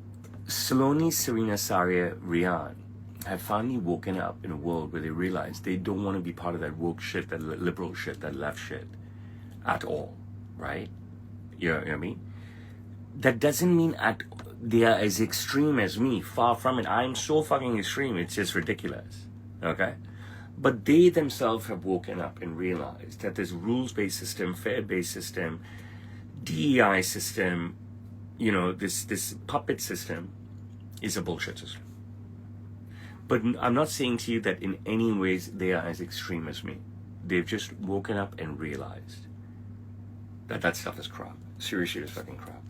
Saloni, Serena, Saria, Rian have finally woken up in a world where they realize they don't want to be part of that woke shit, that liberal shit, that left shit at all, right? You know what I mean? That doesn't mean they are as extreme as me. Far from it. I'm so fucking extreme. It's just ridiculous. Okay? But they themselves have woken up and realized that this rules-based system, fair-based system, DEI system, this puppet system is a bullshit system. But I'm not saying to you that in any ways they are as extreme as me. They've just woken up and realized that stuff is crap. Seriously, it's fucking crap.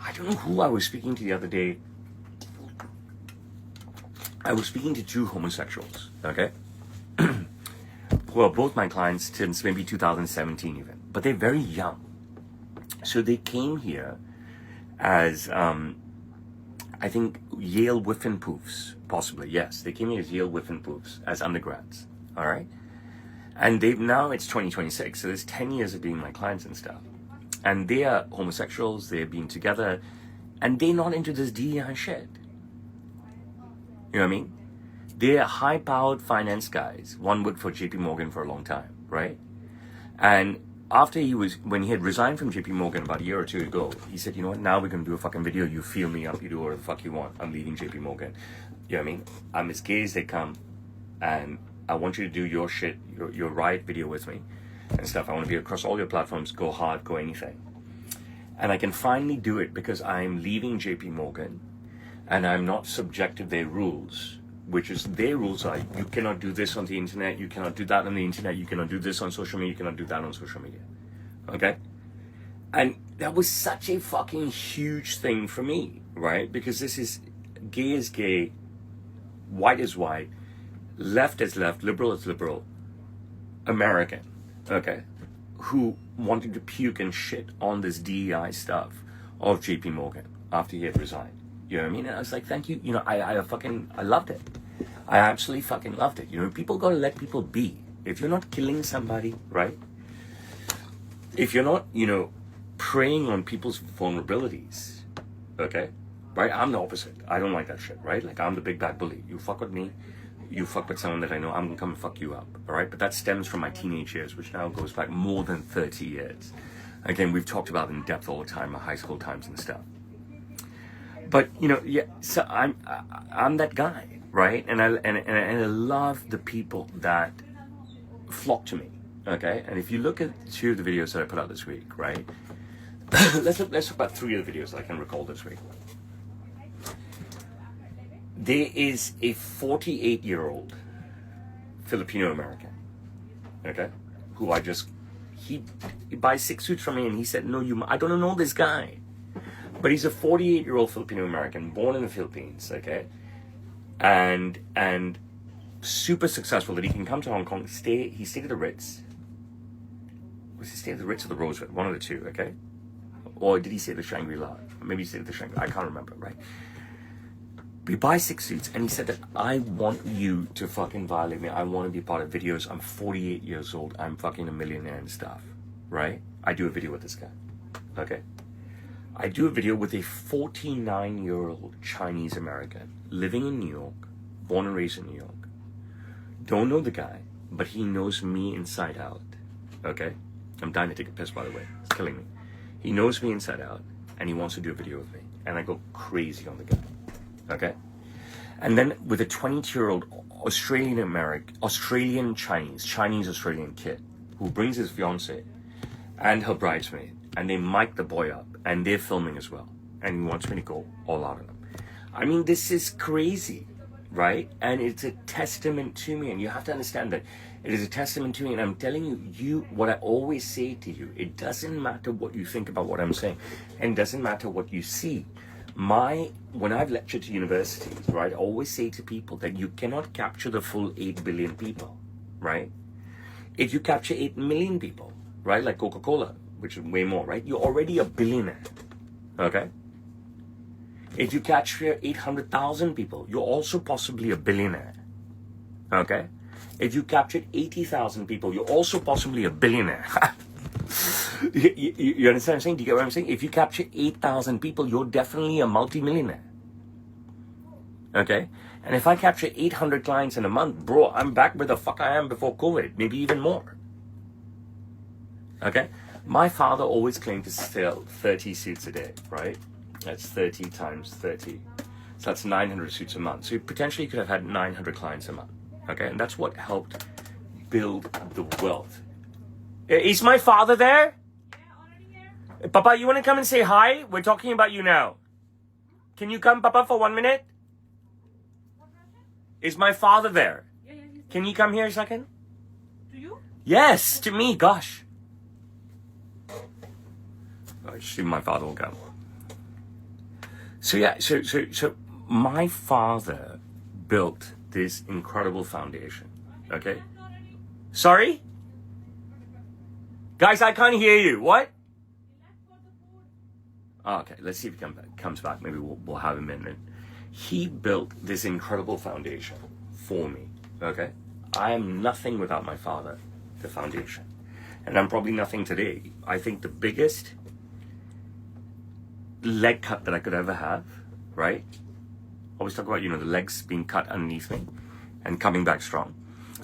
I don't know who I was speaking to the other day. I was speaking to two homosexuals, okay? Who are both my clients since maybe 2017 even. But they're very young. So they came here as, I think, Yale Whiffenpoofs, possibly. Yes, they came here as Yale Whiffenpoofs, as undergrads, all right? And now it's 2026, so there's 10 years of being my clients and stuff. And they are homosexuals, they've been together, and they're not into this DEI shit. You know what I mean? They're high-powered finance guys. One worked for JP Morgan for a long time, right? And after when he had resigned from JP Morgan about a year or two ago, he said, you know what, now we're going to do a fucking video. You feel me up, you do whatever the fuck you want. I'm leaving JP Morgan. You know what I mean? I'm as gay as they come, and I want you to do your shit, your riot video with me and stuff. I want to be across all your platforms, go hard, go anything. And I can finally do it because I'm leaving JP Morgan and I'm not subject to their rules, which is their rules are you cannot do this on the internet, you cannot do that on the internet, you cannot do this on social media, you cannot do that on social media. Okay? And that was such a fucking huge thing for me, right? Because this is gay is gay, white is white, left is left, liberal is liberal, American, okay, who wanted to puke and shit on this DEI stuff of JP Morgan after he had resigned. You know what I mean? And I was like, thank you. I loved it. I absolutely fucking loved it. People gotta let people be. If you're not killing somebody, right? If you're not, preying on people's vulnerabilities, okay? Right? I'm the opposite. I don't like that shit, right? Like, I'm the big bad bully. You fuck with me, you fuck with someone that I know, I'm gonna come and fuck you up, all right? But that stems from my teenage years, which now goes back more than 30 years. Again, we've talked about in depth all the time, my high school times and stuff. But, so I'm that guy, right? And I love the people that flock to me, okay? And if you look at two of the videos that I put out this week, right? let's talk about three of the videos that I can recall this week. There is a 48-year-old Filipino American, okay, who he buys 6 suits from me, and he said, no, I don't know this guy, but he's a 48-year-old Filipino American, born in the Philippines, okay, and super successful that he can come to Hong Kong, he stayed at the Ritz. Was he stayed at the Ritz or the Rosewood? One of the two, okay? Or did he stay at the Shangri-La? Maybe he stayed at the Shangri-La. I can't remember, right? We buy 6 suits, and he said that I want you to fucking violate me. I want to be part of videos. I'm 48 years old. I'm fucking a millionaire and stuff, right? I do a video with this guy, okay? I do a video with a 49-year-old Chinese American living in New York, born and raised in New York. Don't know the guy, but he knows me inside out, okay? I'm dying to take a piss, by the way. It's killing me. He knows me inside out, and he wants to do a video with me, and I go crazy on the guy. Okay, and then with a 22-year-old Australian Chinese-Australian kid who brings his fiance and her bridesmaid, and they mic the boy up, and they're filming as well, and he wants me to go all out on him. I mean, this is crazy, right? And it's a testament to me, and you have to understand that it is a testament to me, and I'm telling you what I always say to you. It doesn't matter what you think about what I'm saying, and it doesn't matter what you see. When I've lectured to universities, right, I always say to people that you cannot capture the full 8 billion people, right? If you capture 8 million people, right, like Coca-Cola, which is way more, right, you're already a billionaire, okay? If you capture 800,000 people, you're also possibly a billionaire, okay? If you captured 80,000 people, you're also possibly a billionaire. You understand what I'm saying? Do you get what I'm saying? If you capture 8,000 people, you're definitely a multimillionaire. Okay? And if I capture 800 clients in a month, bro, I'm back where the fuck I am before COVID, maybe even more. Okay? My father always claimed to sell 30 suits a day, right? That's 30 times 30. So that's 900 suits a month. So you potentially could have had 900 clients a month. Okay, and that's what helped build the wealth. Is my father there? Yeah, already here. Papa, you want to come and say hi? We're talking about you now. Can you come, Papa, for 1 minute? What, Roshan? Is my father there? Yeah, he's Can you come here a second? to you? Yes, to me, gosh. I see my father will come. So yeah, so my father built this incredible foundation. Okay? Sorry? Guys, I can't hear you. What? Okay, let's see if he comes back. Maybe we'll have him in. He built this incredible foundation for me. Okay? I am nothing without my father, the foundation. And I'm probably nothing today. I think the biggest leg cut that I could ever have, right? Always talk about, the legs being cut underneath me and coming back strong.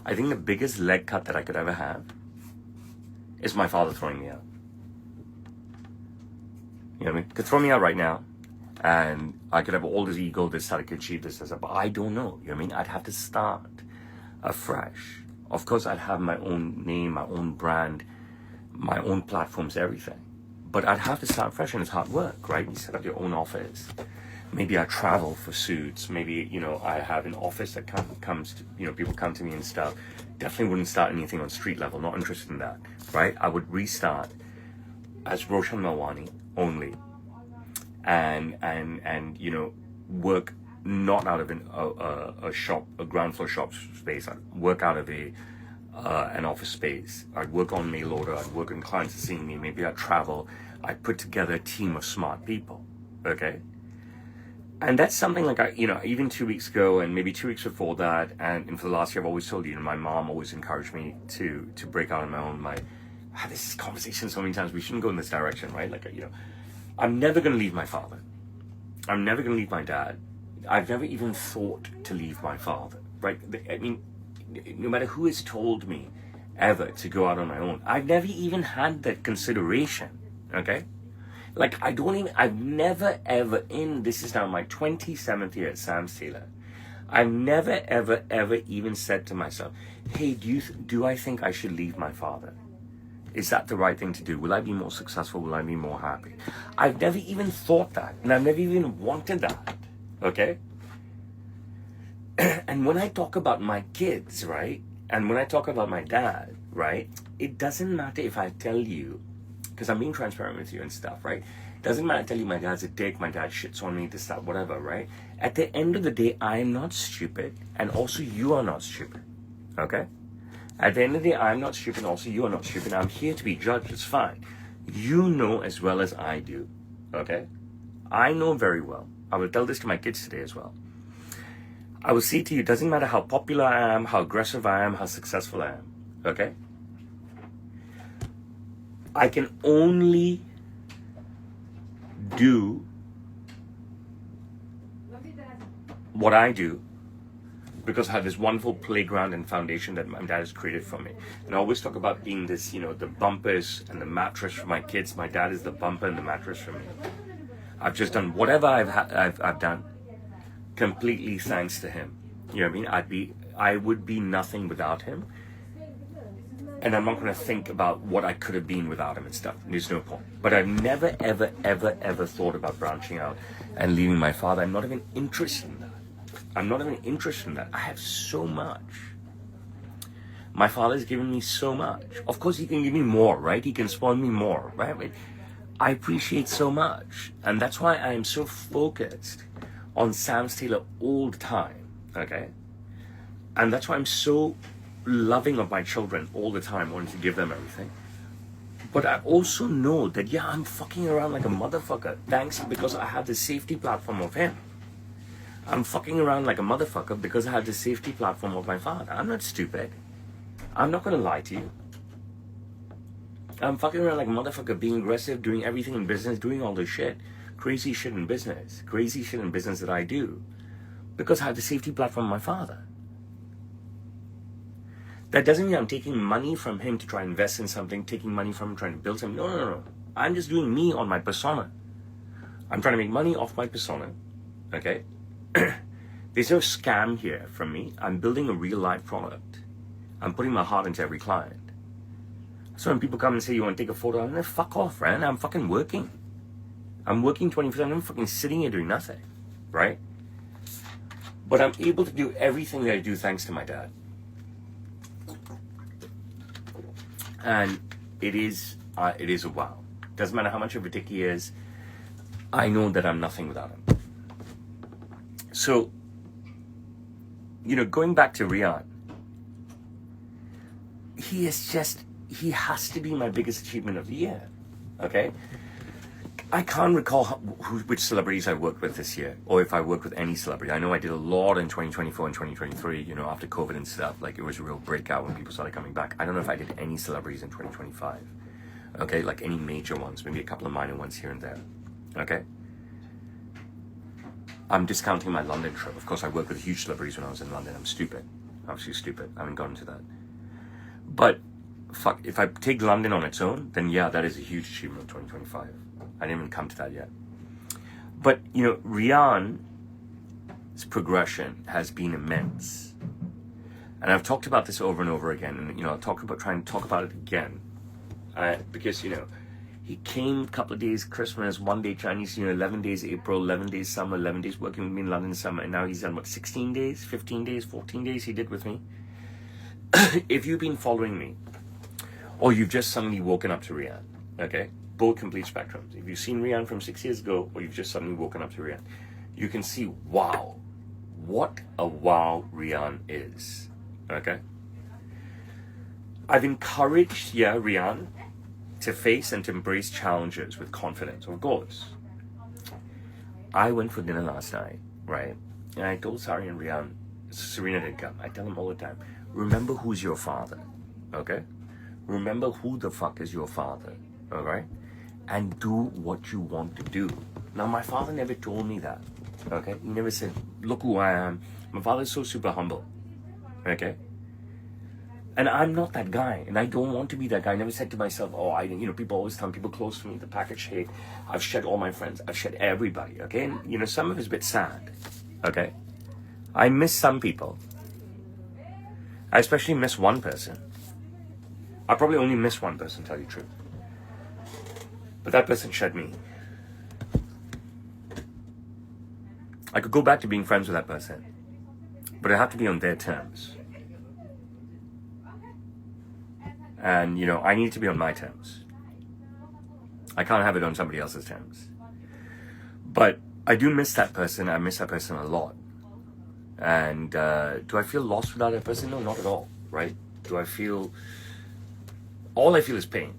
I think the biggest leg cut that I could ever have is my father throwing me out. You know what I mean? Could throw me out right now and I could have all this ego, this, I could achieve this, but I don't know. You know what I mean? I'd have to start afresh. Of course, I'd have my own name, my own brand, my own platforms, everything. But I'd have to start fresh, and it's hard work, right? You set up your own office. Maybe I travel for suits. Maybe, I have an office that comes to, people come to me and stuff. Definitely wouldn't start anything on street level. Not interested in that, right? I would restart as Roshan Melwani only. And work not out of a shop, a ground floor shop space. I'd work out of an office space. I'd work on mail order. I'd work on clients seeing me. Maybe I'd travel. I'd put together a team of smart people. Okay. And that's something like even 2 weeks ago and maybe 2 weeks before that, and for the last year, I've always told you, my mom always encouraged me to break out on my own. I had this conversation so many times. We shouldn't go in this direction, right? I'm never going to leave my father. I'm never going to leave my dad. I've never even thought to leave my father, right? I mean, no matter who has told me ever to go out on my own, I've never even had that consideration, okay? I've never ever this is now my 27th year at Sam's Tailor, I've never ever even said to myself, hey, do I think I should leave my father? Is that the right thing to do? Will I be more successful? Will I be more happy? I've never even thought that, and I've never even wanted that, okay? And when I talk about my kids, right, and when I talk about my dad, right, it doesn't matter if I tell you, because I'm being transparent with you and stuff, right? Doesn't matter I tell you my dad's a dick, my dad shits on me, this, that, whatever, right? At the end of the day, I am not stupid, and also you are not stupid, okay? At the end of the day, I'm not stupid, also you are not stupid. I'm here to be judged, it's fine. You know as well as I do, okay? I know very well. I will tell this to my kids today as well. I will say to you, it doesn't matter how popular I am, how aggressive I am, how successful I am, okay? I can only do what I do because I have this wonderful playground and foundation that my dad has created for me. And I always talk about being this, the bumpers and the mattress for my kids. My dad is the bumper and the mattress for me. I've just done whatever I've done completely thanks to him. You know what I mean? I would be nothing without him. And I'm not going to think about what I could have been without him and stuff. There's no point. But I've never, ever thought about branching out and leaving my father. I'm not even interested in that. I'm not even interested in that. I have so much. My father's given me so much. Of course, he can give me more, right? He can spoil me more, right? But I appreciate so much. And that's why I am so focused on Sam's Tailor all the time, okay? And that's why I'm so loving of my children all the time, wanting to give them everything. But I also know that, yeah, I'm fucking around like a motherfucker, thanks because I have the safety platform of him. I'm fucking around like a motherfucker because I have the safety platform of my father. I'm not stupid. I'm not gonna lie to you. I'm fucking around like a motherfucker, being aggressive, doing everything in business, doing all this shit. Crazy shit in business. Crazy shit in business that I do. Because I have the safety platform of my father. That doesn't mean I'm taking money from him to try and invest in something, taking money from him, trying to build something. No. I'm just doing me on my persona. I'm trying to make money off my persona, okay? There's no scam here from me. I'm building a real life product. I'm putting my heart into every client. So when people come and say, you want to take a photo, I'm like, fuck off, man. I'm fucking working. I'm working 24/7. I'm fucking sitting here doing nothing, right? But I'm able to do everything that I do thanks to my dad. And it is a wow. Doesn't matter how much of a dick he is, I know that I'm nothing without him. So, going back to Rian, he has to be my biggest achievement of the year, okay? I can't recall which celebrities I worked with this year, or if I worked with any celebrity. I know I did a lot in 2024 and 2023, after COVID and stuff. Like, it was a real breakout when people started coming back. I don't know if I did any celebrities in 2025, okay? Like, any major ones, maybe a couple of minor ones here and there, okay? I'm discounting my London trip. Of course, I worked with huge celebrities when I was in London. I'm stupid. Absolutely stupid. I haven't gotten to that. But, fuck, if I take London on its own, then yeah, that is a huge achievement of 2025. I didn't even come to that yet. But, Rian's progression has been immense. And I've talked about this over and over again. And, I'll try and talk about it again. Because, he came a couple of days Christmas, 1 day Chinese, 11 days April, 11 days summer, 11 days working with me in London summer. And now he's done, 16 days, 15 days, 14 days he did with me. If you've been following me, or you've just suddenly woken up to Rian, okay? Both complete spectrums. If you've seen Rian from 6 years ago, or you've just suddenly woken up to Rian, you can see, wow, what a wow Rian is, okay? I've encouraged, Rian, to face and to embrace challenges with confidence, of course. I went for dinner last night, right? And I told Sari and Rian, Serena didn't come. I tell them all the time, remember who's your father, okay? Remember who the fuck is your father, all right? And do what you want to do. Now, my father never told me that, okay? He never said, look who I am. My father's so super humble, okay? And I'm not that guy, and I don't want to be that guy. I never said to myself, people always tell me, people close to me, the package hate. I've shed all my friends. I've shed everybody, okay? And, some of it's a bit sad, okay? I miss some people. I especially miss one person. I probably only miss one person, to tell you the truth. But that person shed me. I could go back to being friends with that person, but it had to be on their terms. And, I need to be on my terms. I can't have it on somebody else's terms. But I do miss that person. I miss that person a lot. And do I feel lost without that person? No, not at all, right? All I feel is pain,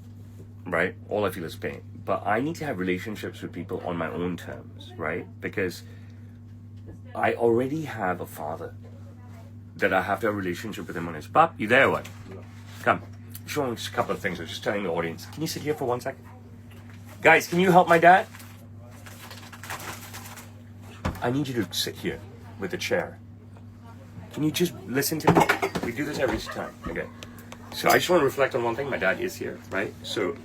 right? All I feel is pain. But I need to have relationships with people on my own terms, right? Because I already have a father that I have to have a relationship with him on his... Pop, you there, what? Come. Showing a couple of things. I was just telling the audience. Can you sit here for 1 second? Guys, can you help my dad? I need you to sit here with a chair. Can you just listen to me? We do this every time. Okay. So I just want to reflect on one thing. My dad is here, right? So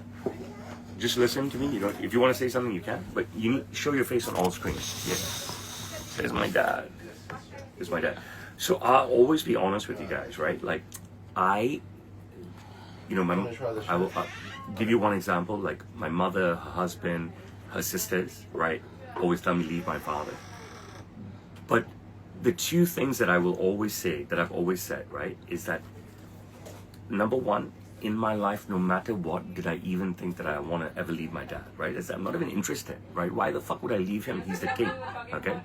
just listen to me. If you want to say something, you can. But you need to show your face on all screens. Yes. There's my dad. There's my dad. So I'll always be honest with you guys, right? Like, I will give you one example. Like, my mother, her husband, her sisters, right, always tell me leave my father. But the two things that I will always say, that I've always said, right, is that, number one, in my life, no matter what, did I even think that I want to ever leave my dad, right? I'm not even interested, right? Why the fuck would I leave him? He's the king, okay?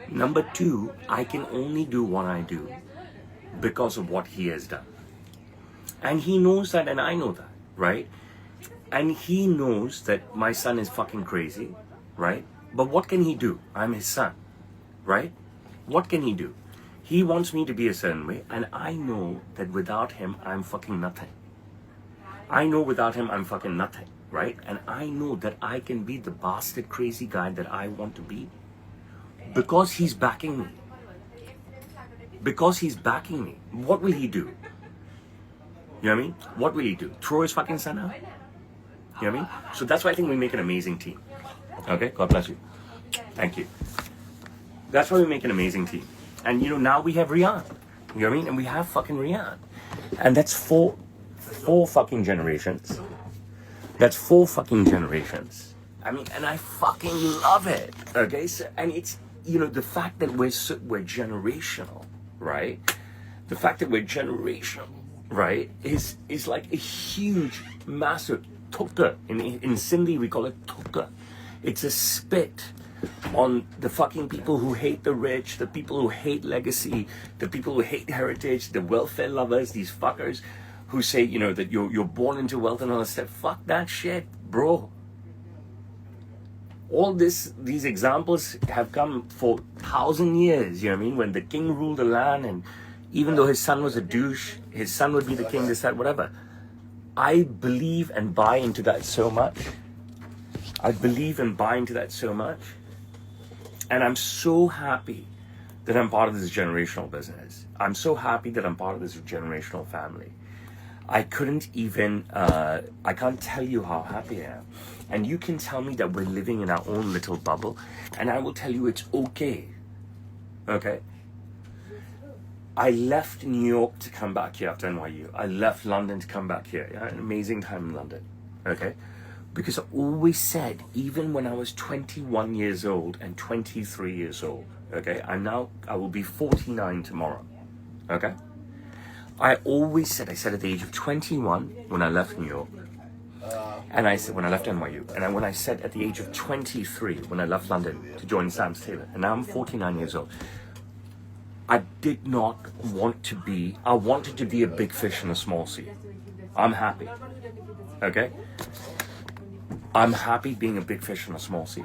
Number two, I can only do what I do because of what he has done. And he knows that, and I know that, right? And he knows that my son is fucking crazy, right? But what can he do? I'm his son, right? What can he do? He wants me to be a certain way, and I know that without him, I'm fucking nothing. I know without him, I'm fucking nothing, right? And I know that I can be the bastard crazy guy that I want to be because he's backing me. Because he's backing me. What will he do? You know what I mean? What will he do? Throw his fucking son out? You know what I mean? So that's why I think we make an amazing team. Okay, God bless you. Thank you. That's why we make an amazing team. And now we have Rian. You know what I mean? And we have fucking Rian. And that's four fucking generations. That's 4 fucking generations. I mean, and I fucking love it. Okay, so, and it's the fact that we're generational, right? The fact that we're generational, right, is like a huge, massive tukka. In Sindhi, we call it tukka. It's a spit on the fucking people who hate the rich, the people who hate legacy, the people who hate heritage, the welfare lovers, these fuckers who say, that you're born into wealth and all that stuff. Fuck that shit, bro. All these examples have come for 1,000 years, you know what I mean? When the king ruled the land, and even though his son was a douche, his son would be the king, this, that, whatever. I believe and buy into that so much. I believe and buy into that so much. And I'm so happy that I'm part of this generational business. I'm so happy that I'm part of this generational family. I couldn't even, I can't tell you how happy I am. And you can tell me that we're living in our own little bubble, and I will tell you it's okay. Okay? I left New York to come back here after NYU. I left London to come back here. I had an amazing time in London. Okay? Because I always said, even when I was 21 years old and 23 years old, okay? I will be 49 tomorrow. Okay? I always said, I said at the age of 21 when I left New York, and I said when I left NYU, and when I said at the age of 23 when I left London to join Sam's Taylor, and now I'm 49 years old, I did not want to be, I wanted to be a big fish in a small sea. I'm happy, okay? I'm happy being a big fish in a small sea,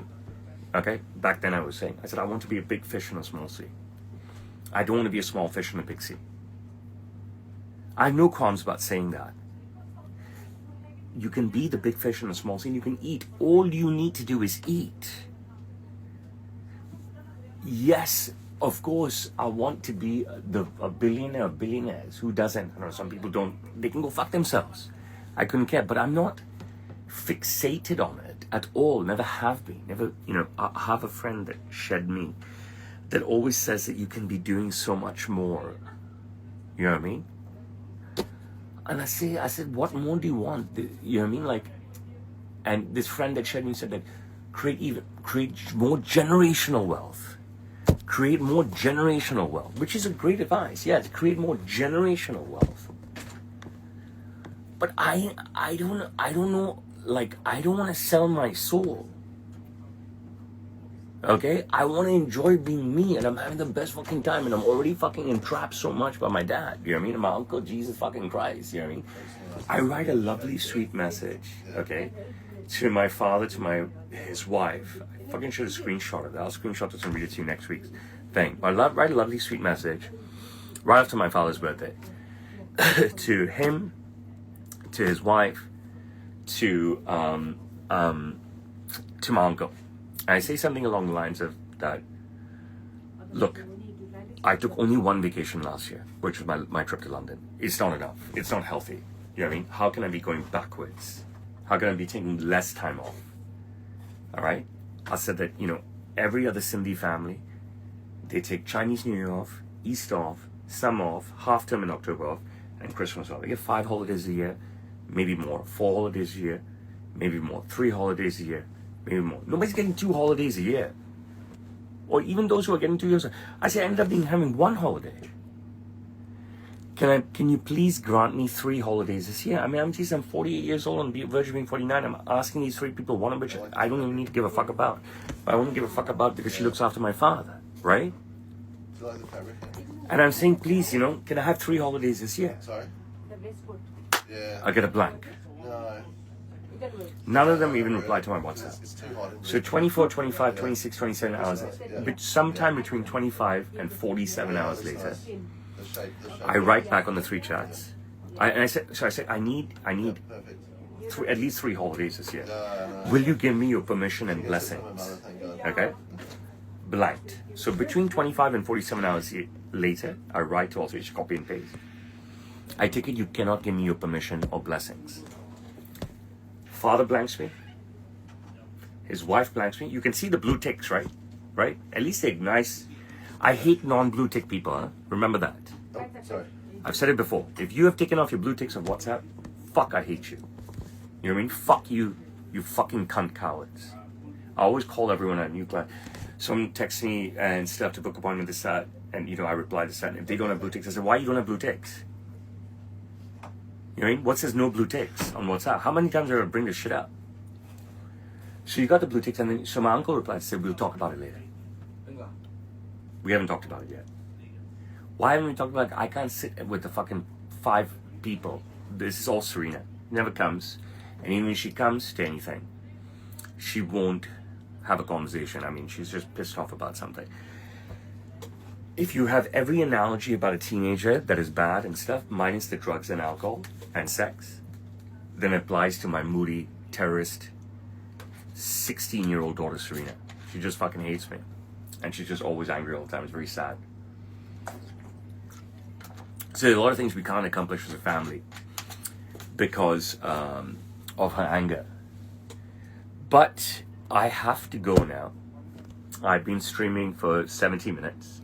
okay? Back then I said I want to be a big fish in a small sea. I don't want to be a small fish in a big sea. I have no qualms about saying that. You can be the big fish in a small sea and you can eat. All you need to do is eat. Yes, of course, I want to be a billionaire of billionaires. Who doesn't? I know some people don't. They can go fuck themselves. I couldn't care, but I'm not fixated on it at all. Never have been. Never, I have a friend that shed me that always says that you can be doing so much more. You know what I mean? And I said, what more do you want? You know what I mean? Like, and this friend that shed me said that create more generational wealth. Create more generational wealth, which is a great advice. Yeah, to create more generational wealth. But I don't know, like, I don't want to sell my soul. Okay? I want to enjoy being me, and I'm having the best fucking time, and I'm already fucking entrapped so much by my dad, you know what I mean? And my uncle, Jesus fucking Christ, you know what I mean? I write a lovely, sweet message, okay, to my father, to his wife. I fucking should have screenshotted it. I'll screenshot this and read it to you next week's thing. But I write a lovely, sweet message right after my father's birthday to him, to his wife, to my uncle. And I say something along the lines of that, look, I took only one vacation last year, which was my trip to London. It's not enough. It's not healthy. You know what I mean? How can I be going backwards? How can I be taking less time off? All right? I said that, every other Sindhi family, they take Chinese New Year off, Easter off, summer off, half term in October off, and Christmas off. They get 5 holidays a year, maybe more. 4 holidays a year, maybe more. 3 holidays a year, maybe more. Nobody's getting 2 holidays a year. Or even those who are getting 2 years. I ended up having 1 holiday. Can you please grant me 3 holidays this year? I mean, I'm 48 years old and verge of being 49. I'm asking these 3 people, one of which I don't even need to give a fuck about. But I won't give a fuck about because she looks after my father, right? And I'm saying, please, can I have 3 holidays this year? Sorry? Yeah. I get a blank. No. None of them even reply to my WhatsApp. It's too hot. So 24, 25, 26, 27 hours. But sometime between 25 and 47 hours later, The shape. I write back on the 3 chats. I said, I need Perfect. at least 3 holidays this year. No. Will you give me your permission and blessings? Thank God. Okay? Blanked. So between 25 and 47 hours later, I write to also just copy and paste. I take it you cannot give me your permission or blessings. Father blanks me. His wife blanks me. You can see the blue ticks, right? Right? At least they're nice. I hate non-blue tick people, huh? Remember that. Oh, sorry. I've said it before. If you have taken off your blue ticks on WhatsApp, fuck, I hate you. You know what I mean? Fuck you, you fucking cunt cowards. I always call everyone a new client. Someone texts me and still have to book appointment this that, and I reply to that. And if they don't have blue ticks, I say, why you don't have blue ticks? You know what I mean? What says no blue ticks on WhatsApp? How many times do I bring this shit up? So you got the blue ticks, and then so my uncle replied and said, we'll talk about it later. We haven't talked about it yet. Why haven't we talked about it? I can't sit with the fucking 5 people. This is all Serena. Never comes. And even if she comes to anything, she won't have a conversation. I mean, she's just pissed off about something. If you have every analogy about a teenager that is bad and stuff, minus the drugs and alcohol and sex, then it applies to my moody, terrorist, 16-year-old daughter, Serena. She just fucking hates me. And she's just always angry all the time. It's very sad. So there's a lot of things we can't accomplish as a family because of her anger. But I have to go now. I've been streaming for 70 minutes,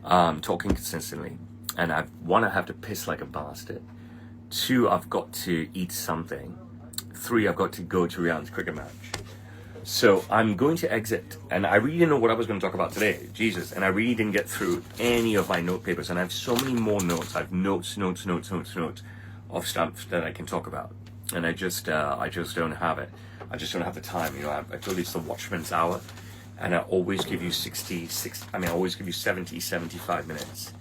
talking consistently. And I have to piss like a bastard. 2, I've got to eat something. 3, I've got to go to Rihanna's cricket match. So I'm going to exit, and I really didn't know what I was going to talk about today, Jesus, and I really didn't get through any of my note papers, and I have so many more notes. I have notes of stuff that I can talk about, and I just don't have it. I just don't have the time. I told you it's the Watchma'S hour, and I always give you 70, 75 minutes.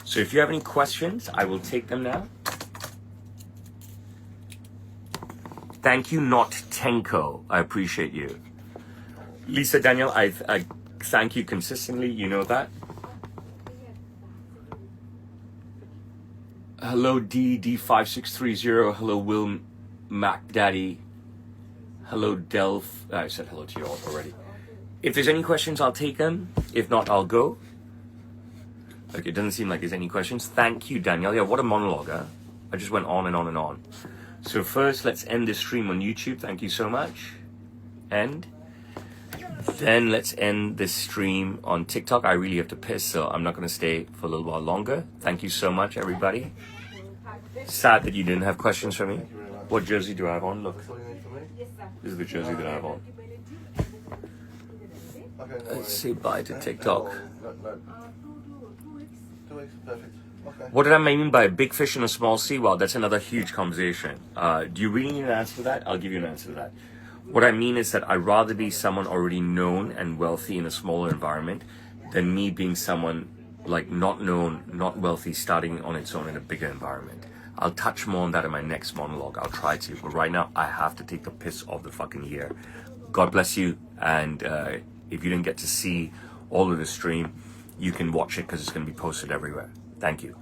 So if you have any questions, I will take them now. Thank you, not Tenko. I appreciate you. Lisa Daniel, I thank you consistently. You know that. Hello, DD5630. Hello, Will Mac Daddy. Hello, Delph. I said hello to you all already. If there's any questions, I'll take them. If not, I'll go. Okay, it doesn't seem like there's any questions. Thank you, Daniel. Yeah, what a monologue, huh? I just went on and on and on. So first, let's end this stream on YouTube. Thank you so much. And then let's end this stream on TikTok. I really have to piss, so I'm not going to stay for a little while longer. Thank you so much, everybody. Sad that you didn't have questions for me. What jersey do I have on? Look. This is the jersey that I have on. Let's say bye to TikTok. 2 weeks, perfect. Okay. What did I mean by a big fish in a small sea? Well, that's another huge conversation. Do you really need an answer to that? I'll give you an answer to that. What I mean is that I'd rather be someone already known and wealthy in a smaller environment than me being someone like not known, not wealthy, starting on its own in a bigger environment. I'll touch more on that in my next monologue. I'll try to. But right now, I have to take the piss of the fucking year. God bless you. And if you didn't get to see all of the stream, you can watch it because it's going to be posted everywhere. Thank you.